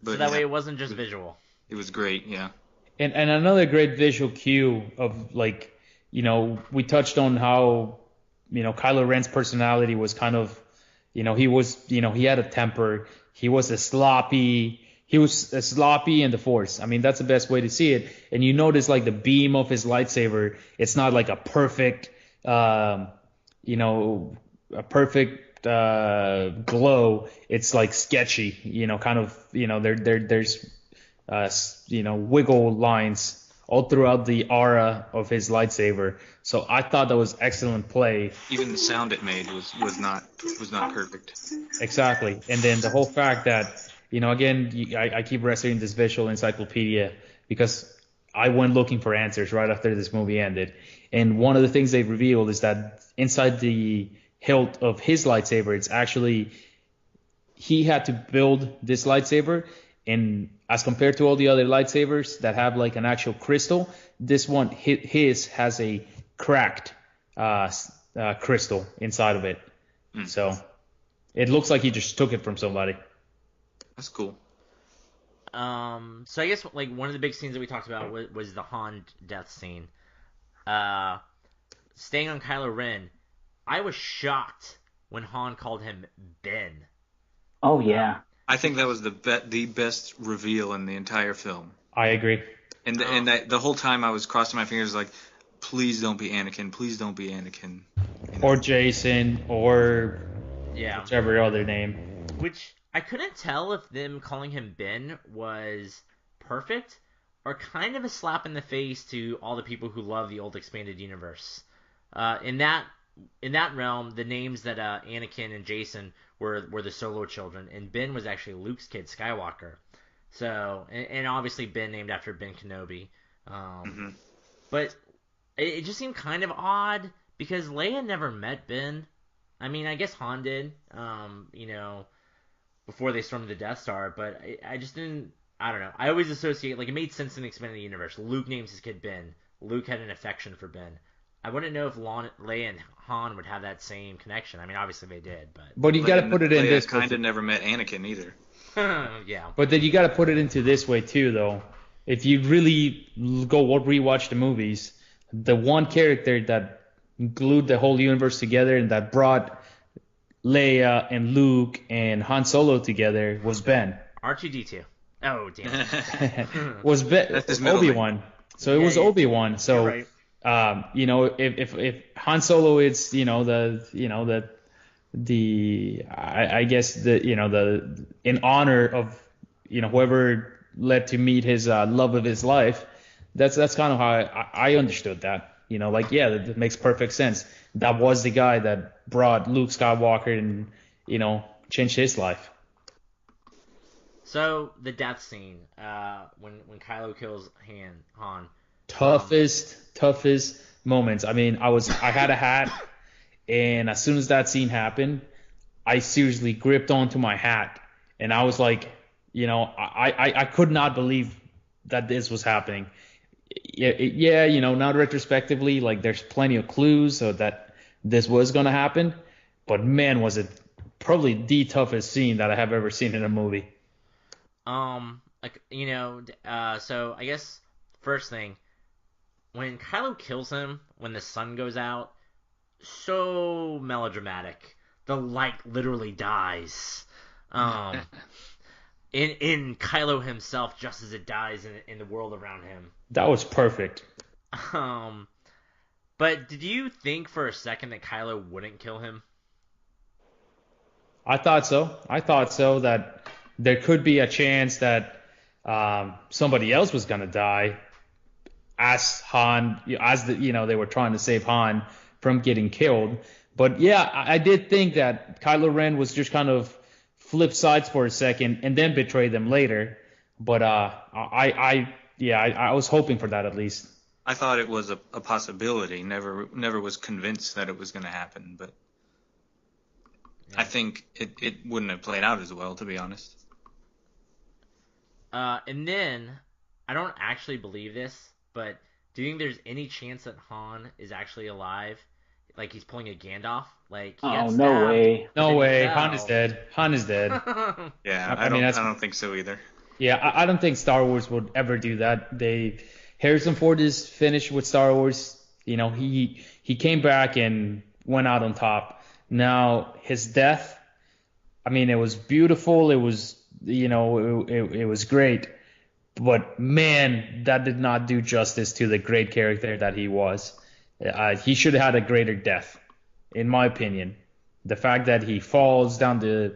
D: But
A: so that way it wasn't just visual.
D: It was great, yeah.
C: And another great visual cue of we touched on how, Kylo Ren's personality was kind of, he was, he had a temper. He was sloppy in the Force. I mean, that's the best way to see it. And you notice the beam of his lightsaber, it's not like a perfect, glow. It's sketchy, there's wiggle lines all throughout the aura of his lightsaber. So I thought that was excellent play.
D: Even the sound it made was not perfect.
C: Exactly. And then the whole fact that, again, I keep referring this visual encyclopedia because I went looking for answers right after this movie ended. And one of the things they revealed is that inside the hilt of his lightsaber, it's actually, he had to build this lightsaber And as compared to all the other lightsabers that have like an actual crystal, this one, his has a cracked crystal inside of it. So it looks like he just took it from somebody.
D: That's cool.
A: So I guess like one of the big scenes that we talked about was the Han death scene. Staying on Kylo Ren, I was shocked when Han called him Ben.
B: Oh yeah.
D: I think that was the best reveal in the entire film.
C: I agree.
D: And the whole time I was crossing my fingers like, please don't be Anakin. Please don't be Anakin. You know?
C: Or Jason, or whichever other name.
A: Which I couldn't tell if them calling him Ben was perfect or kind of a slap in the face to all the people who love the old expanded universe. In that realm, the names that Anakin and Jason were the Solo children, and Ben was actually Luke's kid, Skywalker. So, and obviously Ben named after Ben Kenobi. But it just seemed kind of odd because Leia never met Ben. I mean, I guess Han did, before they stormed the Death Star, but I just didn't. I don't know. I always associate, like, it made sense in the expanded universe. Luke names his kid Ben. Luke had an affection for Ben. I wouldn't know if Leia and Han would have that same connection. I mean, obviously they did,
C: but you got to put it in this.
D: Kind of never met Anakin either.
A: Yeah.
C: But then you got to put it into this way too, though. If you really go rewatch the movies, the one character that glued the whole universe together and that brought Leia and Luke and Han Solo together was Ben.
A: R2-D2. Oh, damn.
C: Was Ben Obi-Wan? So it was Obi-Wan. So.
A: Right.
C: If Han Solo is, I guess the in honor of, whoever led to meet his love of his life, that's kind of how I understood that. That makes perfect sense. That was the guy that brought Luke Skywalker and, changed his life.
A: So the death scene, when Kylo kills Han.
C: Toughest moments. I mean, I had a hat, and as soon as that scene happened, I seriously gripped onto my hat, and I was like, I could not believe that this was happening. Now retrospectively, like there's plenty of clues so that this was gonna happen, but man, was it probably the toughest scene that I have ever seen in a movie.
A: So I guess first thing. When Kylo kills him, when the sun goes out, so melodramatic. The light literally dies. In Kylo himself, just as it dies in the world around him.
C: That was perfect.
A: But did you think for a second that Kylo wouldn't kill him?
C: I thought so. That there could be a chance that somebody else was gonna die. As Han, they were trying to save Han from getting killed. But yeah, I did think that Kylo Ren was just kind of flip sides for a second and then betray them later. But I was hoping for that at least.
D: I thought it was a possibility. Never was convinced that it was going to happen. But yeah. I think it wouldn't have played out as well, to be honest.
A: And then I don't actually believe this. But do you think there's any chance that Han is actually alive? Like he's pulling a Gandalf? Like he got stabbed,
B: no way.
C: No way. Han is dead.
D: Yeah, I don't think so either.
C: Yeah, I don't think Star Wars would ever do that. Harrison Ford is finished with Star Wars. He came back and went out on top. Now his death, I mean, it was beautiful. It was, it was great. But man, that did not do justice to the great character that he was. He should have had a greater death, in my opinion. The fact that he falls down the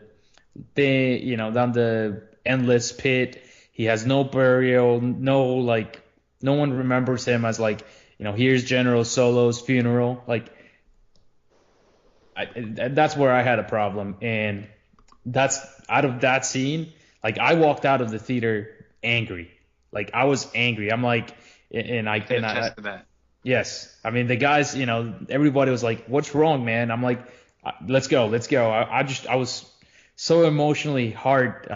C: endless pit. He has no burial. No one remembers him as here's General Solo's funeral. That's where I had a problem, and that's out of that scene. I walked out of the theater angry. I was angry. I'm like, and I
D: that.
C: Yes. I mean, the guys, everybody was like, what's wrong, man? I'm like, let's go. I was so emotionally hard,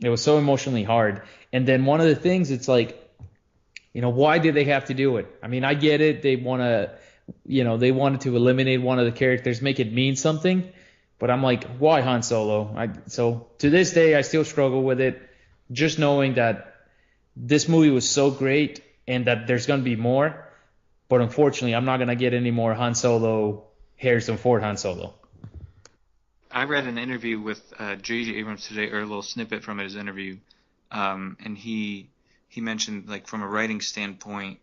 C: It was so emotionally hard. And then one of the things, it's like, why did they have to do it? I mean, I get it. They want to, they wanted to eliminate one of the characters, make it mean something. But I'm like, why Han Solo? So to this day, I still struggle with it. Just knowing that this movie was so great and that there's going to be more. But unfortunately, I'm not going to get any more Han Solo, Harrison Ford Han Solo.
D: I read an interview with J.J. Abrams today, or a little snippet from his interview, and he mentioned, like, from a writing standpoint,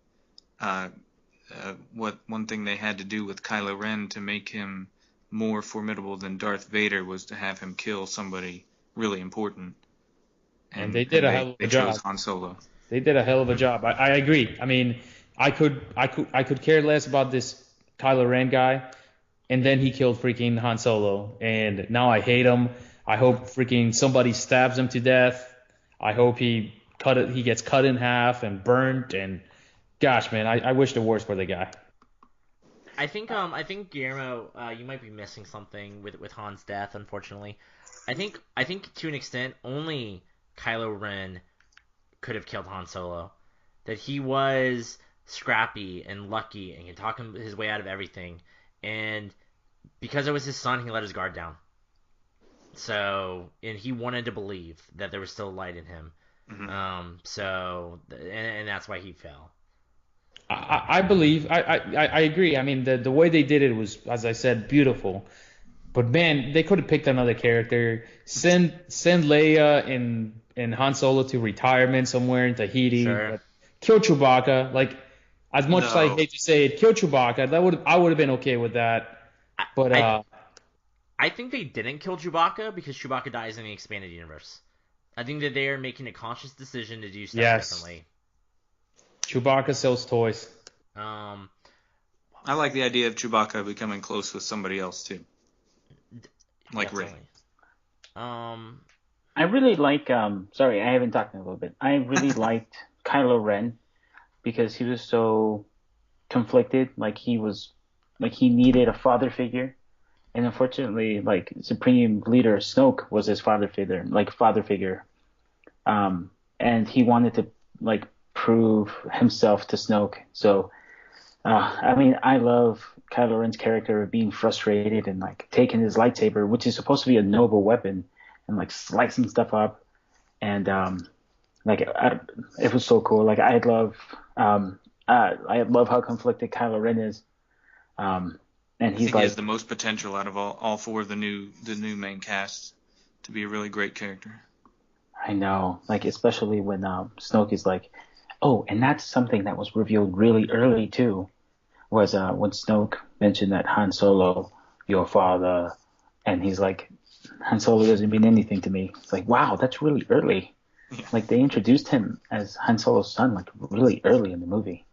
D: what one thing they had to do with Kylo Ren to make him more formidable than Darth Vader was to have him kill somebody really important.
C: And they did a hell of a job.
D: They chose Han Solo.
C: They did a hell of a job. I agree. I mean, I could care less about this Kylo Ren guy, and then he killed freaking Han Solo, and now I hate him. I hope freaking somebody stabs him to death. I hope he gets cut in half and burnt. And gosh, man, I wish the worst for the guy.
A: I think Guillermo, you might be missing something with Han's death. Unfortunately, I think to an extent only Kylo Ren could have killed Han Solo. That he was scrappy and lucky and can talk his way out of everything, and because it was his son, he let his guard down. So, and he wanted to believe that there was still light in him. Mm-hmm. And that's why he fell.
C: I believe I agree. I mean, the way they did it was, as I said, beautiful. But man, they could have picked another character. Send Leia and Han Solo to retirement somewhere in Tahiti.
A: Sure.
C: Kill Chewbacca. Like, as much as I hate to say it, kill Chewbacca. I would have been okay with that. But
A: I think they didn't kill Chewbacca because Chewbacca dies in the expanded universe. I think that they are making a conscious decision to do stuff differently.
C: Chewbacca sells toys.
D: I like the idea of Chewbacca becoming close with somebody else too, like Rey.
B: I really like. Sorry, I haven't talked in a little bit. I really liked Kylo Ren because he was so conflicted. Like he needed a father figure, and unfortunately, like Supreme Leader Snoke was his father figure. And he wanted to like prove himself to Snoke. So, I mean, I love Kylo Ren's character of being frustrated and like taking his lightsaber, which is supposed to be a noble weapon, and like slicing stuff up. And it was so cool. Like I love how conflicted Kylo Ren is. And he's
D: he has the most potential out of all four of the new main cast to be a really great character.
B: I know, like especially when Snoke is like, oh, and that's something that was revealed really early too, was when Snoke mentioned that Han Solo, your father, and he's like, Han Solo doesn't mean anything to me. It's like, wow, that's really early. Yeah. Like they introduced him as Han Solo's son like really early in the movie.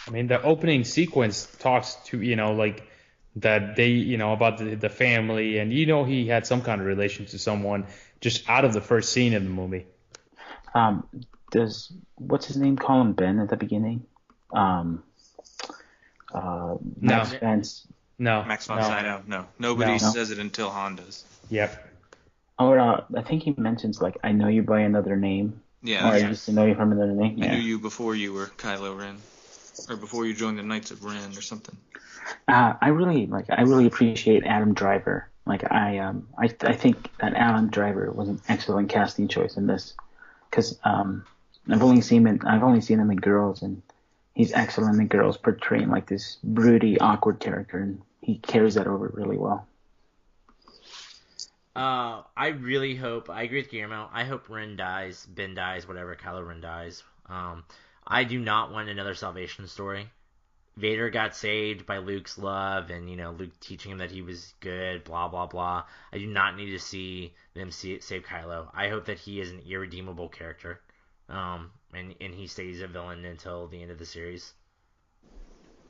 C: I mean, the opening sequence talks to, like that they, about the family, and he had some kind of relation to someone just out of the first scene in the movie.
B: Does what's his name call him Ben at the beginning? Max Vance.
C: No.
D: Max von Sydow. No. Nobody says it until Han does.
C: Yep.
B: Or I think he mentions like, I know you by another name.
D: Yeah.
B: Or I used to know you from another name.
D: I knew you before you were Kylo Ren, or before you joined the Knights of Ren, or something.
B: I really appreciate Adam Driver. Like I think that Adam Driver was an excellent casting choice in this, because I've only seen him in Girls, and he's excellent in Girls, portraying like this broody, awkward character, and he carries that over really well.
A: I really hope. I agree with Guillermo. I hope Ben dies, whatever. Kylo Ren dies. I do not want another salvation story. Vader got saved by Luke's love, and Luke teaching him that he was good. Blah blah blah. I do not need to see them save Kylo. I hope that he is an irredeemable character, and he stays a villain until the end of the series.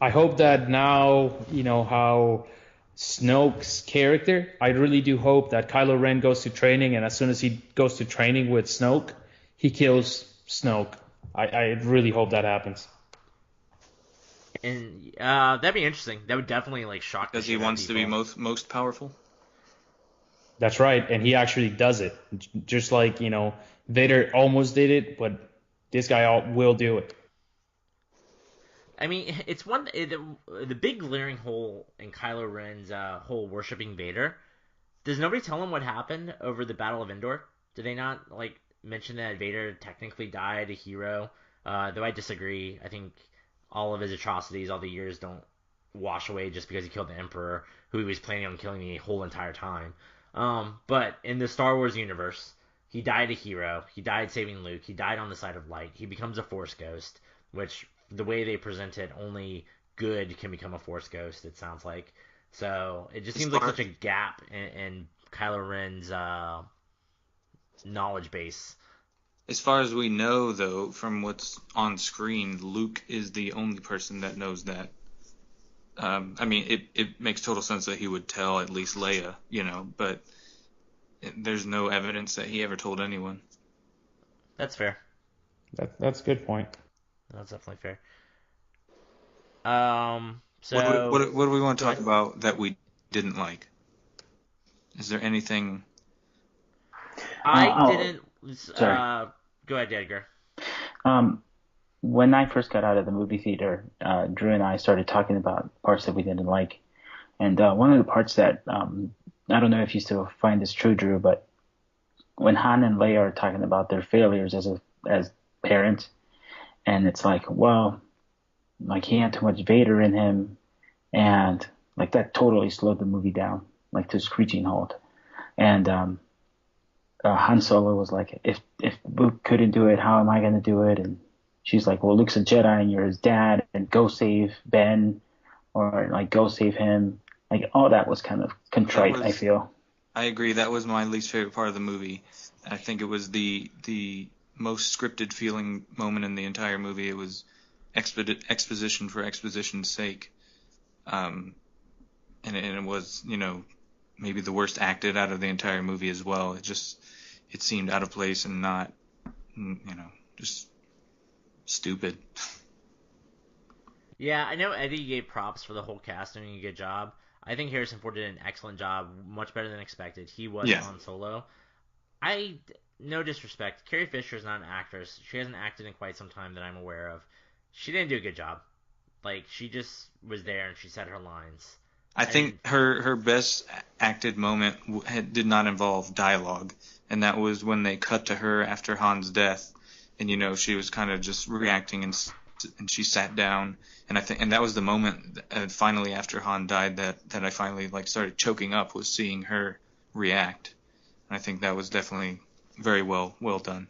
C: I hope that now how Snoke's character. I really do hope that Kylo Ren goes to training, and as soon as he goes to training with Snoke, he kills Snoke. I really hope that happens.
A: And that'd be interesting. That would definitely shock.
D: Because he wants to be most powerful.
C: That's right, and he actually does it. Just like, Vader almost did it, but this guy will do it.
A: I mean, it's the big glaring hole in Kylo Ren's whole worshiping Vader. Does nobody tell him what happened over the Battle of Endor? Did they not mention that Vader technically died a hero? Though I disagree. I think all of his atrocities, all the years, don't wash away just because he killed the Emperor, who he was planning on killing the whole entire time. But in the Star Wars universe, he died a hero. He died saving Luke. He died on the side of light. He becomes a Force ghost, which the way they present it, only good can become a Force ghost. It sounds like. So it just seems like such a gap in Kylo Ren's knowledge base.
D: As far as we know, though, from what's on screen, Luke is the only person that knows that. I mean, it makes total sense that he would tell at least Leia, but there's no evidence that he ever told anyone.
A: That's fair.
C: That's a good point.
A: That's definitely fair.
D: So what do we want to talk about that we didn't like? Is there anything?
A: I didn't. Go ahead, Edgar.
B: When I first got out of the movie theater, Drew and I started talking about parts that we didn't like, and one of the parts that I don't know if you still find this true, Drew, but when Han and Leia are talking about their failures as parents, and it's like, well, he had too much Vader in him, and that totally slowed the movie down, to a screeching halt. And Han Solo was like, if Luke couldn't do it, how am I going to do it? And she's like, well, Luke's a Jedi and you're his dad, and go save Ben, or go save him. All that was kind of contrite, I feel.
D: I agree. That was my least favorite part of the movie. I think it was the most scripted feeling moment in the entire movie. It was exposition for exposition's sake. And it was, maybe the worst acted out of the entire movie as well. It seemed out of place and not, just stupid.
A: Yeah, I know Eddie gave props for the whole cast doing a good job. I think Harrison Ford did an excellent job, much better than expected. He was Han Solo. No disrespect, Carrie Fisher is not an actress. She hasn't acted in quite some time that I'm aware of. She didn't do a good job. She just was there and she said her lines.
D: I think her best acted moment did not involve dialogue, and that was when they cut to her after Han's death, and she was kind of just reacting, and she sat down, and and that was the moment finally after Han died that I finally started choking up, was seeing her react, and I think that was definitely very well done.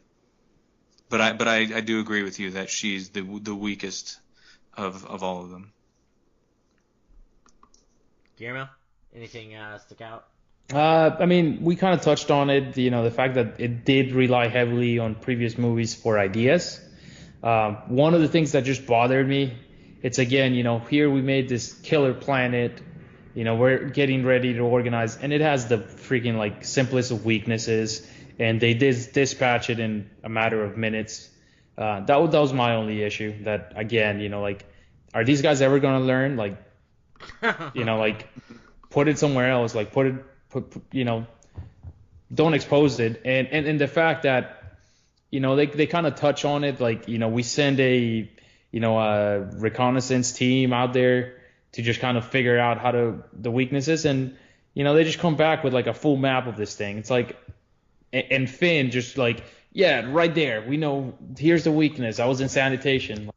D: But I do agree with you that she's the weakest of all of them.
A: Guillermo, anything stick out?
C: I mean, we kind of touched on it, the fact that it did rely heavily on previous movies for ideas. One of the things that just bothered me, it's again, here we made this killer planet, we're getting ready to organize, and it has the freaking simplest of weaknesses, and they dispatch it in a matter of minutes. That was my only issue. That again, are these guys ever gonna learn? Put it somewhere else. Don't expose it. And the fact that, they kind of touch on it. We send a reconnaissance team out there to just kind of figure out the weaknesses, and they just come back with a full map of this thing. It's and Finn just yeah, right there. We know, here's the weakness. I was in sanitation.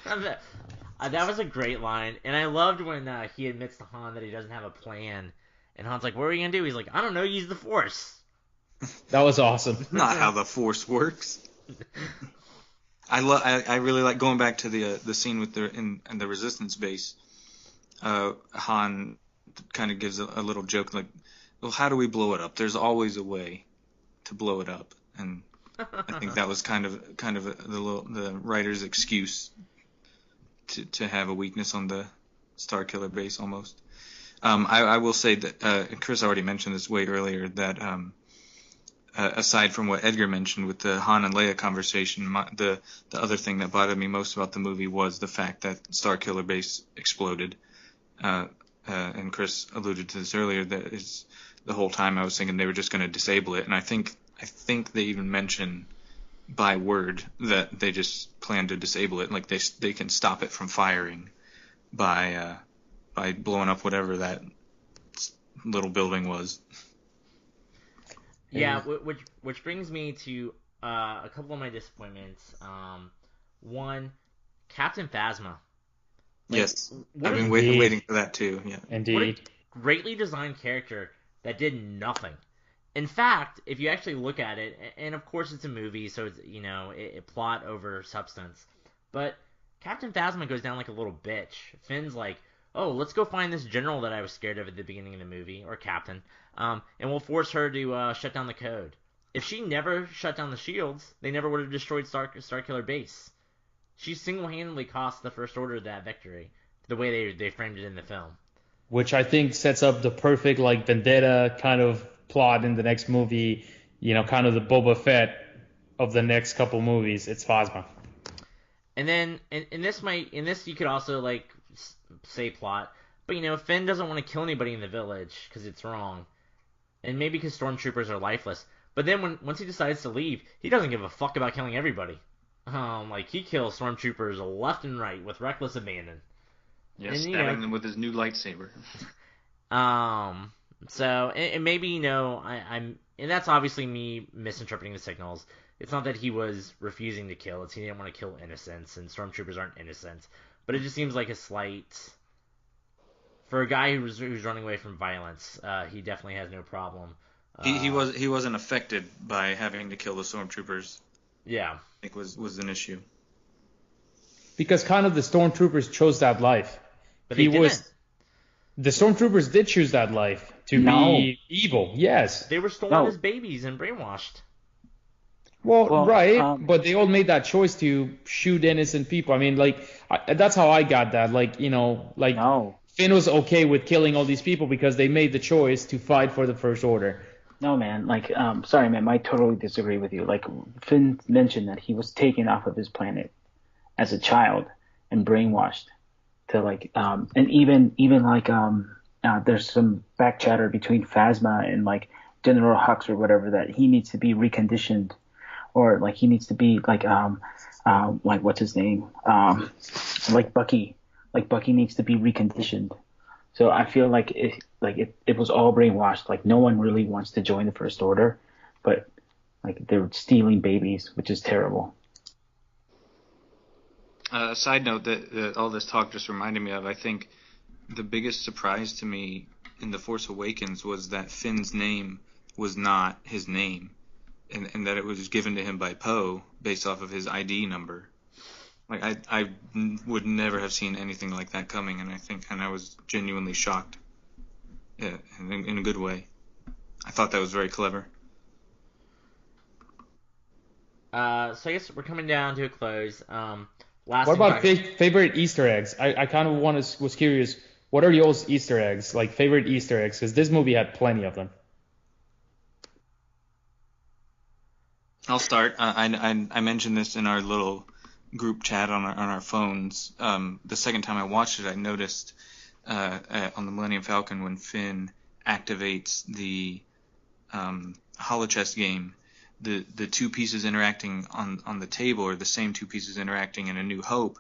A: That was a great line, and I loved when he admits to Han that he doesn't have a plan, and Han's like, what are you going to do? He's like, I don't know, use the Force.
C: That was awesome.
D: Not how the Force works. I really like going back to the scene with in the Resistance base. Han kind of gives a little joke well, how do we blow it up? There's always a way to blow it up, and I think that was kind of the writer's excuse to have a weakness on the Starkiller base almost. I will say that, and Chris already mentioned this way earlier, that aside from what Edgar mentioned with the Han and Leia conversation, the other thing that bothered me most about the movie was the fact that Starkiller base exploded. And Chris alluded to this earlier, that the whole time I was thinking they were just going to disable it, and I think they even mention by word that they just plan to disable it. Like they can stop it from firing by blowing up whatever that little building was.
A: Yeah, which brings me to a couple of my disappointments. One, Captain Phasma. Like,
D: yes, I've been waiting for that too. Yeah,
C: Indeed.
A: What a greatly designed character that did nothing. In fact, if you actually look at it, and of course it's a movie, so it's it plot over substance, but Captain Phasma goes down like a little bitch. Finn's like, oh, let's go find this general that I was scared of at the beginning of the movie, or captain, and we'll force her to shut down the code. If she never shut down the shields, they never would have destroyed Starkiller Base. She single-handedly cost the First Order that victory, the way they framed it in the film.
C: Which I think sets up the perfect like vendetta kind of plot in the next movie, kind of the Boba Fett of the next couple movies. It's Phasma.
A: And then in this you could also like say plot, but Finn doesn't want to kill anybody in the village because it's wrong, and maybe because stormtroopers are lifeless. But then once he decides to leave, he doesn't give a fuck about killing everybody. Like he kills stormtroopers left and right with reckless abandon.
D: Yeah, stabbing them with his new lightsaber.
A: So and maybe I'm and that's obviously me misinterpreting the signals. It's not that he was refusing to kill; it's he didn't want to kill innocents, and stormtroopers aren't innocent. But it just seems like a slight for a guy who's running away from violence. He definitely has no problem.
D: He wasn't affected by having to kill the stormtroopers.
A: Yeah,
D: I think was an issue.
C: Because kind of the stormtroopers chose that life.
A: But they didn't.
C: The stormtroopers did choose that life to be evil. Yes.
A: They were stolen as babies and brainwashed.
C: Well, right, but they all made that choice to shoot innocent people. I mean, that's how I got that. Finn was okay with killing all these people because they made the choice to fight for the First Order.
B: No, man. Sorry, man. I totally disagree with you. Like, Finn mentioned that he was taken off of his planet as a child and brainwashed to and even there's some back chatter between Phasma and General Hux or whatever that he needs to be reconditioned, or he needs to be what's his name, Bucky, Bucky needs to be reconditioned. So I feel like it was all brainwashed. No one really wants to join the First Order, but they're stealing babies, which is terrible.
D: Side note that all this talk just reminded me of, I think the biggest surprise to me in The Force Awakens was that Finn's name was not his name, and that it was given to him by Poe based off of his ID number. I would never have seen anything like that coming, and I was genuinely shocked, in a good way. I thought that was very clever.
A: So I guess we're coming down to a close.
C: What about favorite Easter eggs? I kind of was curious. What are y'all's Easter eggs? Favorite Easter eggs? Because this movie had plenty of them.
D: I'll start. I mentioned this in our little group chat on our phones. The second time I watched it, I noticed on the Millennium Falcon when Finn activates the holochess game, the two pieces interacting on the table are the same two pieces interacting in A New Hope,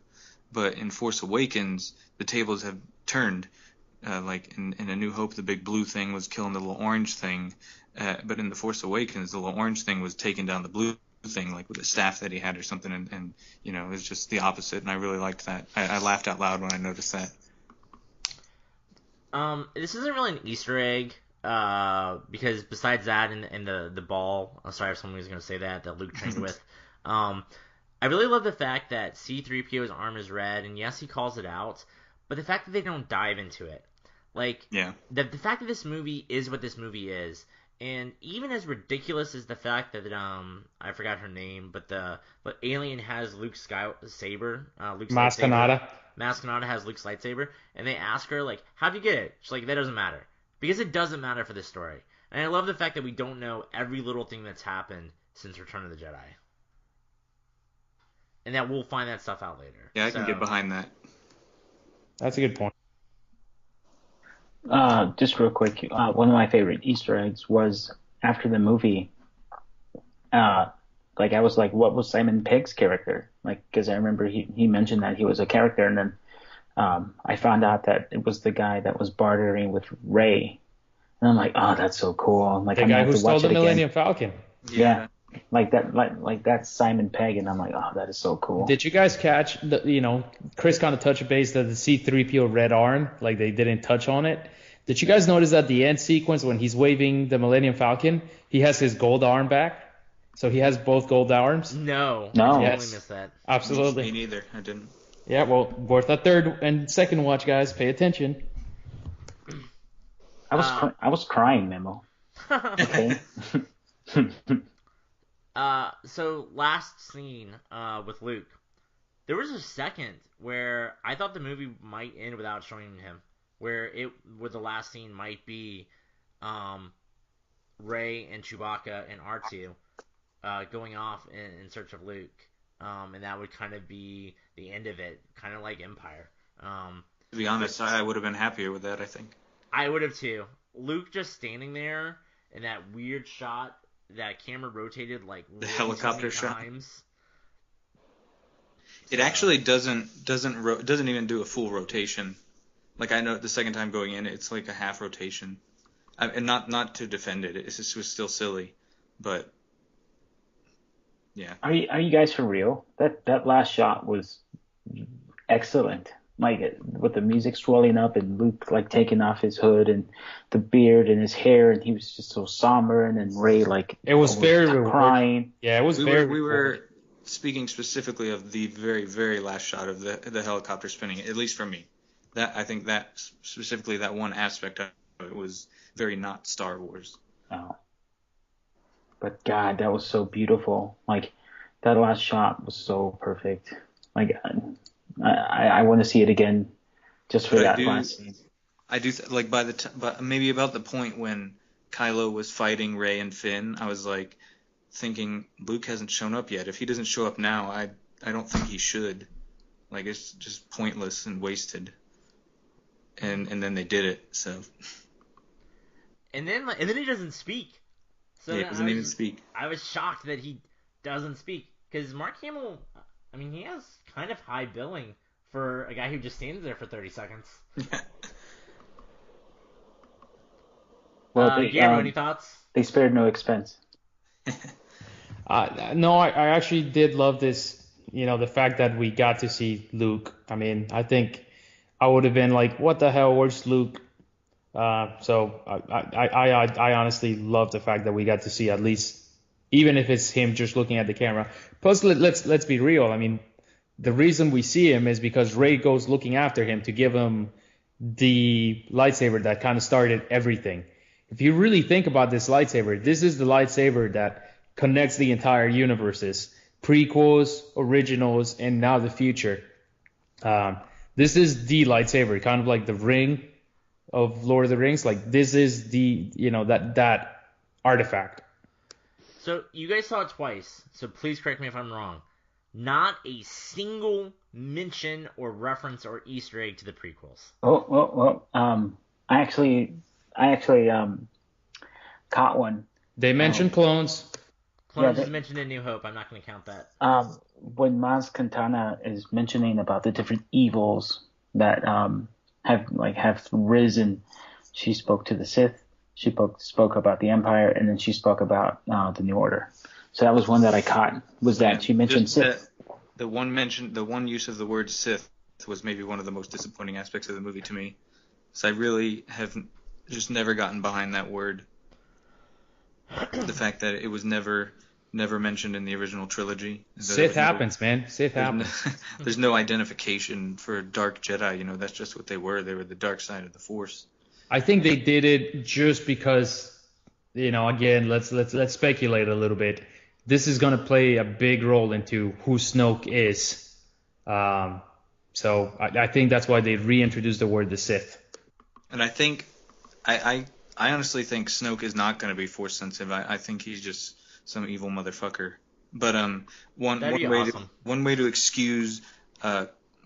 D: but in Force Awakens the tables have turned. In A New Hope, the big blue thing was killing the little orange thing, but in The Force Awakens, the little orange thing was taking down the blue thing, with the staff that he had or something, and it was just the opposite, and I really liked that. I laughed out loud when I noticed that.
A: This isn't really an Easter egg, because besides that and the ball, I'm sorry if someone was going to say that Luke trained with, I really love the fact that C-3PO's arm is red, and yes, he calls it out, but the fact that they don't dive into it. The fact that this movie is what this movie is, and even as ridiculous as the fact that I forgot her name, but Alien has Luke's saber, Luke's
C: Mascanada.
A: Mascanada has Luke's lightsaber, and they ask her how'd you get it? She's like, that doesn't matter, because it doesn't matter for this story. And I love the fact that we don't know every little thing that's happened since Return of the Jedi, and that we'll find that stuff out later.
D: Yeah, I can get behind that.
C: That's a good point.
B: Just real quick, one of my favorite Easter eggs was after the movie. Uh, like I was like, what was Simon Pegg's character? Like, because I remember he mentioned that he was a character, and then I found out that it was the guy that was bartering with Ray, and I'm like, oh, that's so cool. Like
C: The
B: I'm gonna
C: guy
B: have
C: who
B: to
C: stole
B: watch
C: the
B: it again.
C: Millennium Falcon.
B: Yeah, like that, like that's Simon Pegg, and I'm like, oh, that is so cool.
C: Did you guys catch Chris kind of touched base that the C-3PO red arm, like they didn't touch on it. Did you guys notice that the end sequence when he's waving the Millennium Falcon, he has his gold arm back? So he has both gold arms?
A: No,
B: No.
A: I totally
C: Yes.
A: missed that.
C: Absolutely.
D: Me neither. I didn't.
C: Yeah, well, worth a third and second watch, guys. Pay attention.
B: I was crying, Memo. Okay.
A: So last scene with Luke, there was a second where I thought the movie might end without showing him, where the last scene might be Rey and Chewbacca and R2 going off in search of Luke, and that would kind of be the end of it, kind of like Empire.
D: To be honest, I would have been happier with that, I think.
A: I would have too. Luke just standing there in that weird shot. That camera rotated like
D: The
A: way
D: helicopter
A: too many
D: shot.
A: times.
D: It actually doesn't even do a full rotation. Like I know the second time going in, it's like a half rotation. And not to defend it. It just was still silly, but yeah.
B: Are you guys for real? That last shot was excellent. Like with the music swelling up and Luke like taking off his hood and the beard and his hair, and he was just so somber, and then Ray like
C: It was very
B: crying.
C: Yeah, it was
D: We
C: very
D: were speaking specifically of the very, very last shot of the helicopter spinning, at least for me. I think that specifically that one aspect of it was very not Star Wars.
B: Oh. But God, that was so beautiful. Like that last shot was so perfect. Like I want to see it again just for
D: But
B: that last scene.
D: I do like but maybe about the point when Kylo was fighting Rey and Finn, I was like thinking Luke hasn't shown up yet. If he doesn't show up now, I don't think he should. Like it's just pointless and wasted. And then they did it. So
A: And then he doesn't speak. So
D: he doesn't even speak.
A: I was shocked that he doesn't speak because Mark Hamill, I mean, he has kind of high billing for a guy who just stands there for 30 seconds.
B: Well,
A: Guillermo, any thoughts?
B: they spared no expense.
C: No, I actually did love this, the fact that we got to see Luke. I mean, I think I would have been like, what the hell, where's Luke? So I honestly love the fact that we got to see at least, even if it's him just looking at the camera. Plus, let's be real. I mean, the reason we see him is because Rey goes looking after him to give him the lightsaber that kind of started everything. If you really think about this lightsaber, this is the lightsaber that connects the entire universes, prequels, originals, and now the future. This is the lightsaber, kind of like the ring of Lord of the Rings. Like this is the that artifact.
A: So you guys saw it twice. So please correct me if I'm wrong. Not a single mention or reference or Easter egg to the prequels.
B: I actually caught one.
C: They mentioned clones.
A: Clones is mentioned in New Hope. I'm not going to count that.
B: When Maz Kanata is mentioning about the different evils that have risen, she spoke to the Sith. She spoke about the Empire, and then she spoke about the New Order. So that was one that I caught. Was that she mentioned Sith?
D: The one use of the word Sith was maybe one of the most disappointing aspects of the movie to me. So I really have just never gotten behind that word. The fact that it was never mentioned in the original trilogy.
C: Sith happens, man. Sith happens.
D: There's no identification for a dark Jedi. That's just what they were. They were the dark side of the Force.
C: I think they did it just because, again, let's speculate a little bit. This is going to play a big role into who Snoke is. So I think that's why they reintroduced the word the Sith.
D: And I think, I honestly think Snoke is not going to be Force sensitive. I think he's just some evil motherfucker. But one way to excuse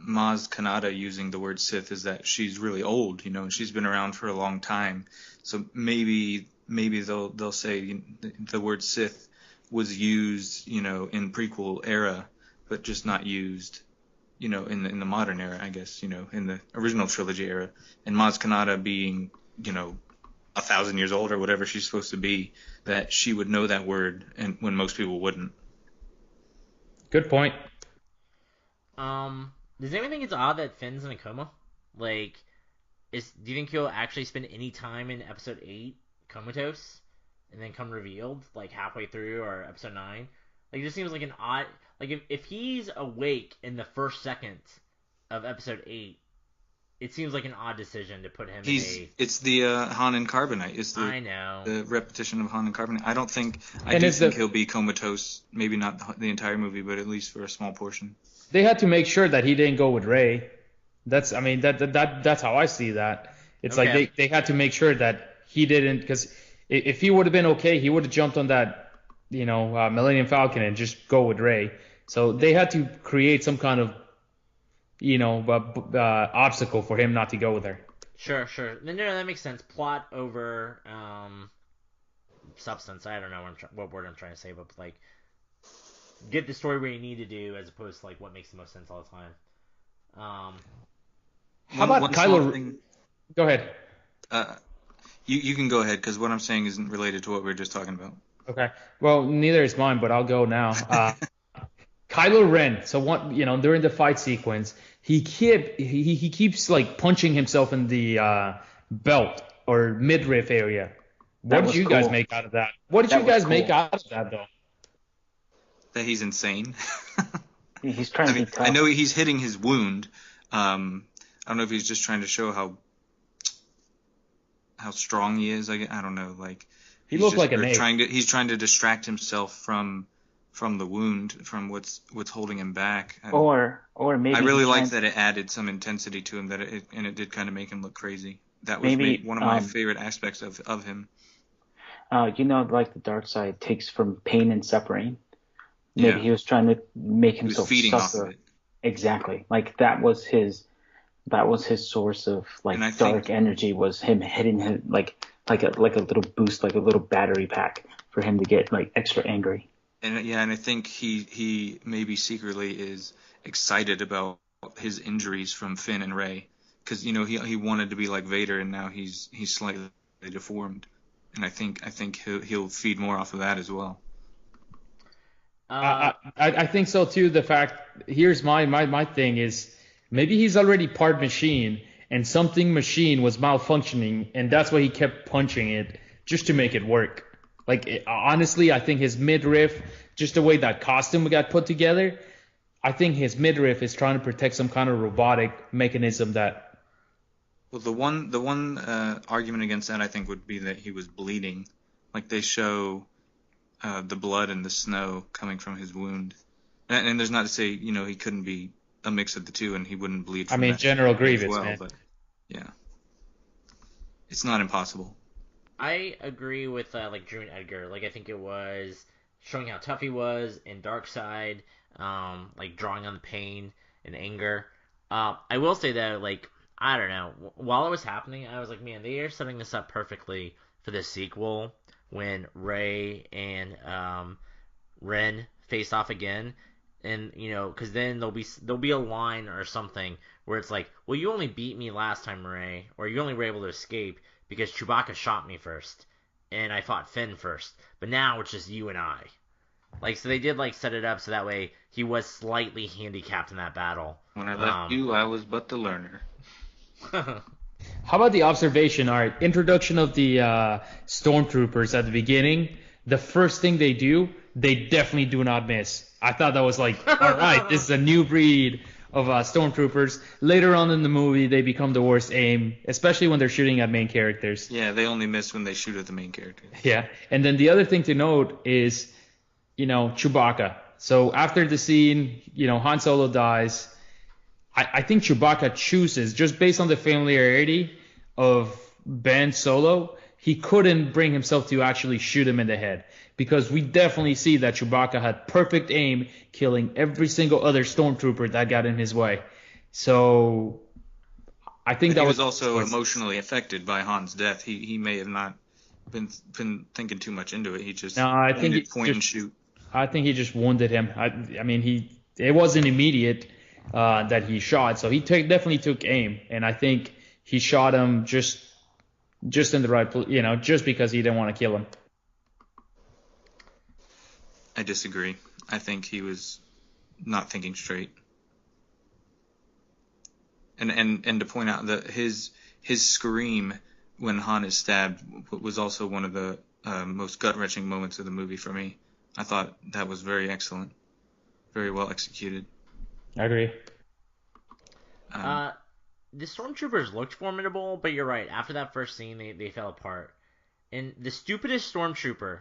D: Maz Kanata using the word Sith is that she's really old, and she's been around for a long time. So maybe they'll say the word Sith was used, in prequel era, but just not used, in the modern era, I guess, in the original trilogy era. And Maz Kanata being, 1,000 years old or whatever she's supposed to be, that she would know that word, and when most people wouldn't.
C: Good point.
A: Does anyone think it's odd that Finn's in a coma? Like, do you think he'll actually spend any time in episode 8 comatose and then come revealed, like, halfway through, or episode 9? Like, it just seems like an odd... Like, if he's awake in the first second of episode 8, it seems like an odd decision to put him in a...
D: It's the Han and Carbonite. It's
A: I know.
D: The repetition of Han and Carbonite. I do think he'll be comatose, maybe not the entire movie, but at least for a small portion.
C: They had to make sure that he didn't go with Rey. That's how I see that. It's
A: Okay.
C: like they had to make sure that he didn't, because if he would have been okay, he would have jumped on that, Millennium Falcon and just go with Rey. So they had to create some kind of, obstacle for him not to go with her.
A: Sure. No, that makes sense. Plot over substance. I don't know what word I'm trying to say, but, like, get the story where you need to do, as opposed to, like, what makes the most sense all the time.
C: How about Kylo? Go ahead.
D: You can go ahead, because what I'm saying isn't related to what we were just talking about.
C: Okay. Well, neither is mine, but I'll go now. Kylo Ren. So during the fight sequence, he keeps like punching himself in the belt or midriff area. What did you guys make out of that? What did you guys make out of that, though?
D: That he's insane.
B: He's trying to be tough.
D: I know he's hitting his wound. I don't know if he's just trying to show how strong he is. I don't know. Like,
C: he looked like an ape.
D: He's trying to distract himself from the wound, from what's holding him back.
B: Or maybe
D: I really like that it added some intensity to him, and it did kind of make him look crazy. That was one of my favorite aspects of him.
B: Like the dark side takes from pain and suffering. Maybe he was trying to make himself
D: feeding
B: suffer.
D: off of it.
B: Exactly. Like that was his source of dark energy, was him hitting him like a little boost, like a little battery pack for him to get like extra angry.
D: And I think he maybe secretly is excited about his injuries from Finn and Rey, because he wanted to be like Vader, and now he's slightly deformed, and I think he'll feed more off of that as well.
C: I think so too. The fact, here's my thing is, maybe he's already part machine, and something machine was malfunctioning, and that's why he kept punching it just to make it work. Like, honestly, I think his midriff, just the way that costume got put together, I think his midriff is trying to protect some kind of robotic mechanism that...
D: Well, the one argument against that, I think, would be that he was bleeding. Like, they show the blood and the snow coming from his wound. And there's not to say, he couldn't be a mix of the two and he wouldn't bleed from that
C: General Grievous,
D: as well,
C: man.
D: But, yeah. It's not impossible.
A: I agree with Drew and Edgar. Like, I think it was showing how tough he was in Darkseid, drawing on the pain and anger. I will say that, like, I don't know, while it was happening, I was like, man, they are setting this up perfectly for the sequel when Rey and Ren face off again. And, because then there'll be a line or something where it's like, well, you only beat me last time, Rey, or you only were able to escape because Chewbacca shot me first, and I fought Finn first, but now it's just you and I. Like, so they did, set it up so that way he was slightly handicapped in that battle.
D: When I left you, I was but the learner.
C: How about the observation art? Introduction of the Stormtroopers at the beginning. The first thing they do, they definitely do not miss. I thought that was like, all right, this is a new breed of Stormtroopers. Later on in the movie, they become the worst aim, especially when they're shooting at main characters.
D: Yeah, they only miss when they shoot at the main characters.
C: Yeah, and then the other thing to note is, Chewbacca. So after the scene, Han Solo dies. I think Chewbacca chooses, just based on the familiarity of Ben Solo, he couldn't bring himself to actually shoot him in the head. Because we definitely see that Chewbacca had perfect aim, killing every single other stormtrooper that got in his way. So I think
D: But
C: that
D: he was
C: was
D: also
C: choice.
D: emotionally affected by Han's death. He may have not been thinking too much into it. He just
C: No, I think
D: pointed
C: he
D: point and
C: just
D: shoot.
C: I think he just wounded him. I mean, it wasn't immediate that he shot, so definitely took aim, and I think he shot him just in the right, just because he didn't want to kill him.
D: I disagree. I think he was not thinking straight. And to point out that his scream when Han is stabbed was also one of the most gut-wrenching moments of the movie for me. I thought that was very excellent, very well executed.
C: I agree.
A: The stormtroopers looked formidable, but you're right. After that first scene, they fell apart. And the stupidest stormtrooper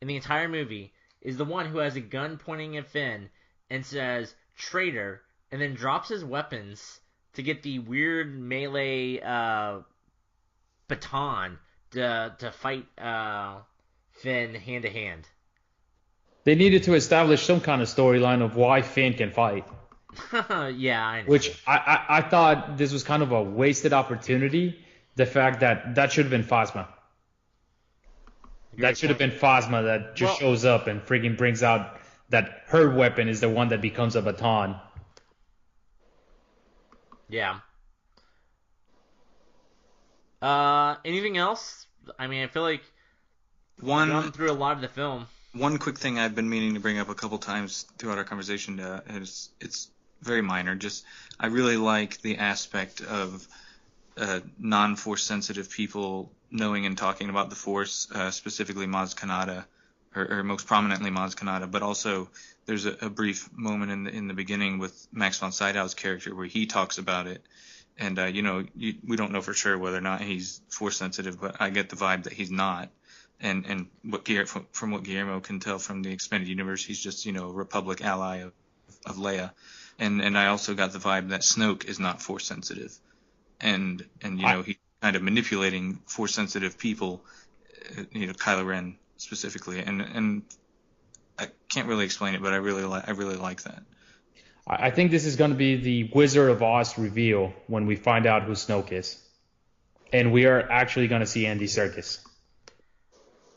A: in the entire movie is the one who has a gun pointing at Finn and says "traitor," and then drops his weapons to get the weird melee baton to fight Finn hand to hand.
C: They needed to establish some kind of storyline of why Finn can fight,
A: Yeah, I know.
C: which I thought this was kind of a wasted opportunity. The fact that should have been Phasma. That should have been Phasma that just shows up and freaking brings out that her weapon is the one that becomes a baton.
A: Yeah. Anything else? I mean, I feel like we've gone through a lot of the film.
D: One quick thing I've been meaning to bring up a couple times throughout our conversation is it's very minor. Just I really like the aspect of non-force sensitive people knowing and talking about the Force, specifically Maz Kanata, or most prominently Maz Kanata. But also there's a brief moment in the beginning with Max von Sydow's character where he talks about it. And we don't know for sure whether or not he's force sensitive, but I get the vibe that he's not. And from what Guillermo can tell from the expanded universe, he's just a Republic ally of Leia. And I also got the vibe that Snoke is not force sensitive, and he's kind of manipulating force sensitive people, Kylo Ren specifically. And I can't really explain it, but I really like that.
C: I think this is going to be the Wizard of Oz reveal when we find out who Snoke is, and we are actually going to see Andy Serkis.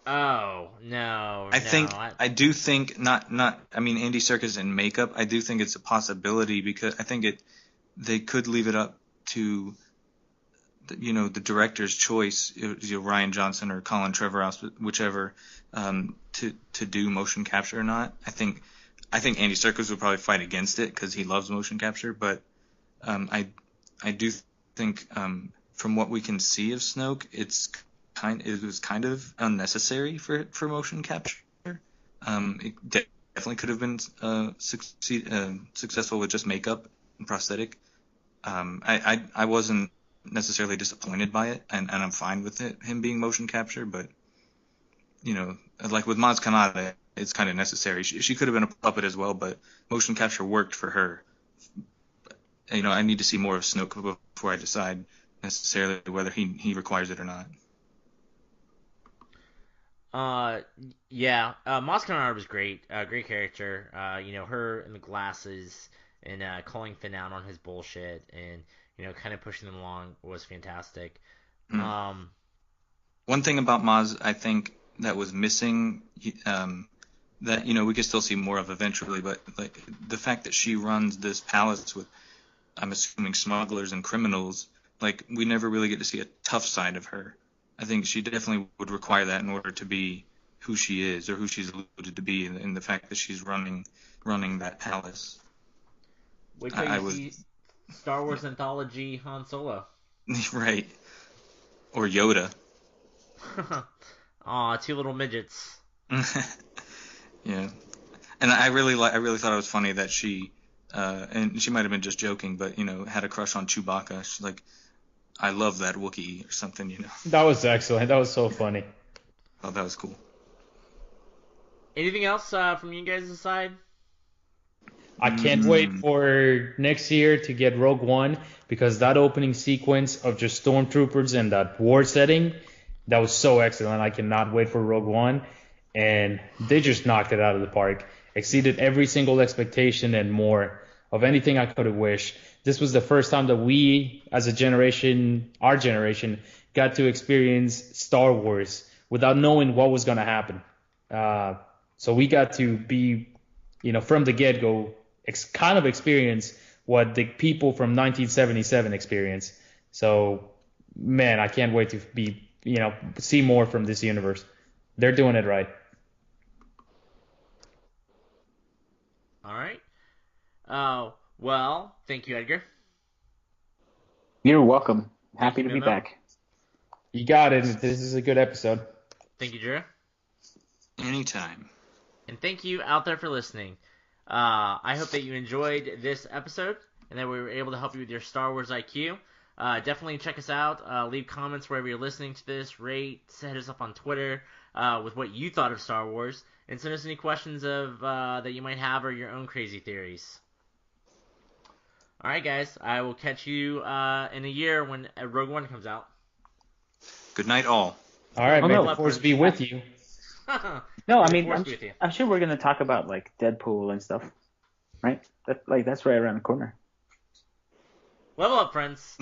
A: Oh no!
D: I do think not. I mean, Andy Serkis in makeup. I do think it's a possibility because I think they could leave it up to the director's choice, Ryan Johnson or Colin Trevorrow, whichever, to do motion capture or not. I think Andy Serkis would probably fight against it because he loves motion capture, but I do think from what we can see of Snoke, it was kind of unnecessary for motion capture. It definitely could have been successful with just makeup and prosthetic. I wasn't necessarily disappointed by it, and I'm fine with him being motion capture, but like with Maz Kanata, it's kind of necessary. She could have been a puppet as well, but motion capture worked for her. I need to see more of Snoke before I decide necessarily whether he requires it or not.
A: Yeah. Maz Kanata was great. Great character. Her and the glasses and calling Finn out on his bullshit and kind of pushing them along was fantastic.
D: One thing about Maz, I think that was missing, that we could still see more of eventually, but like the fact that she runs this palace with, I'm assuming, smugglers and criminals, like we never really get to see a tough side of her. I think she definitely would require that in order to be who she is or who she's alluded to be, in the fact that she's running that palace.
A: Wait till you see Star Wars Anthology Han Solo.
D: Right. Or Yoda.
A: Aw, two little midgets.
D: Yeah. And I really thought it was funny that she, and she might have been just joking, but had a crush on Chewbacca. She's like, I love that Wookiee or something,
C: That was excellent. That was so funny.
D: Oh, that was cool.
A: Anything else from you guys' side?
C: I can't wait for next year to get Rogue One, because that opening sequence of just stormtroopers and that war setting, that was so excellent. I cannot wait for Rogue One. And they just knocked it out of the park. Exceeded every single expectation and more. of anything I could have wished. This was the first time that we, as a generation, our generation, got to experience Star Wars without knowing what was going to happen. So we got to be, from the get-go, kind of experience what the people from 1977 experienced. So, man, I can't wait to see more from this universe. They're doing it right.
A: All right. Well, thank you, Edgar.
B: You're welcome. Happy to be
A: Memo.
B: back.
C: You got it. This is a good episode.
A: Thank you, Drew.
D: Anytime.
A: And thank you out there for listening. I hope that you enjoyed this episode and that we were able to help you with your Star Wars IQ. Definitely check us out. Leave comments wherever you're listening to this. Rate, hit us up on Twitter with what you thought of Star Wars. And send us any questions that you might have or your own crazy theories. All right, guys. I will catch you in a year when Rogue One comes out.
D: Good night, all.
C: All right, may
B: no.
C: the force be with you.
B: No, I
A: May
B: mean,
A: the Force be with you.
B: I'm sure we're gonna talk about like Deadpool and stuff, right? That's right around the corner.
A: Level up, friends.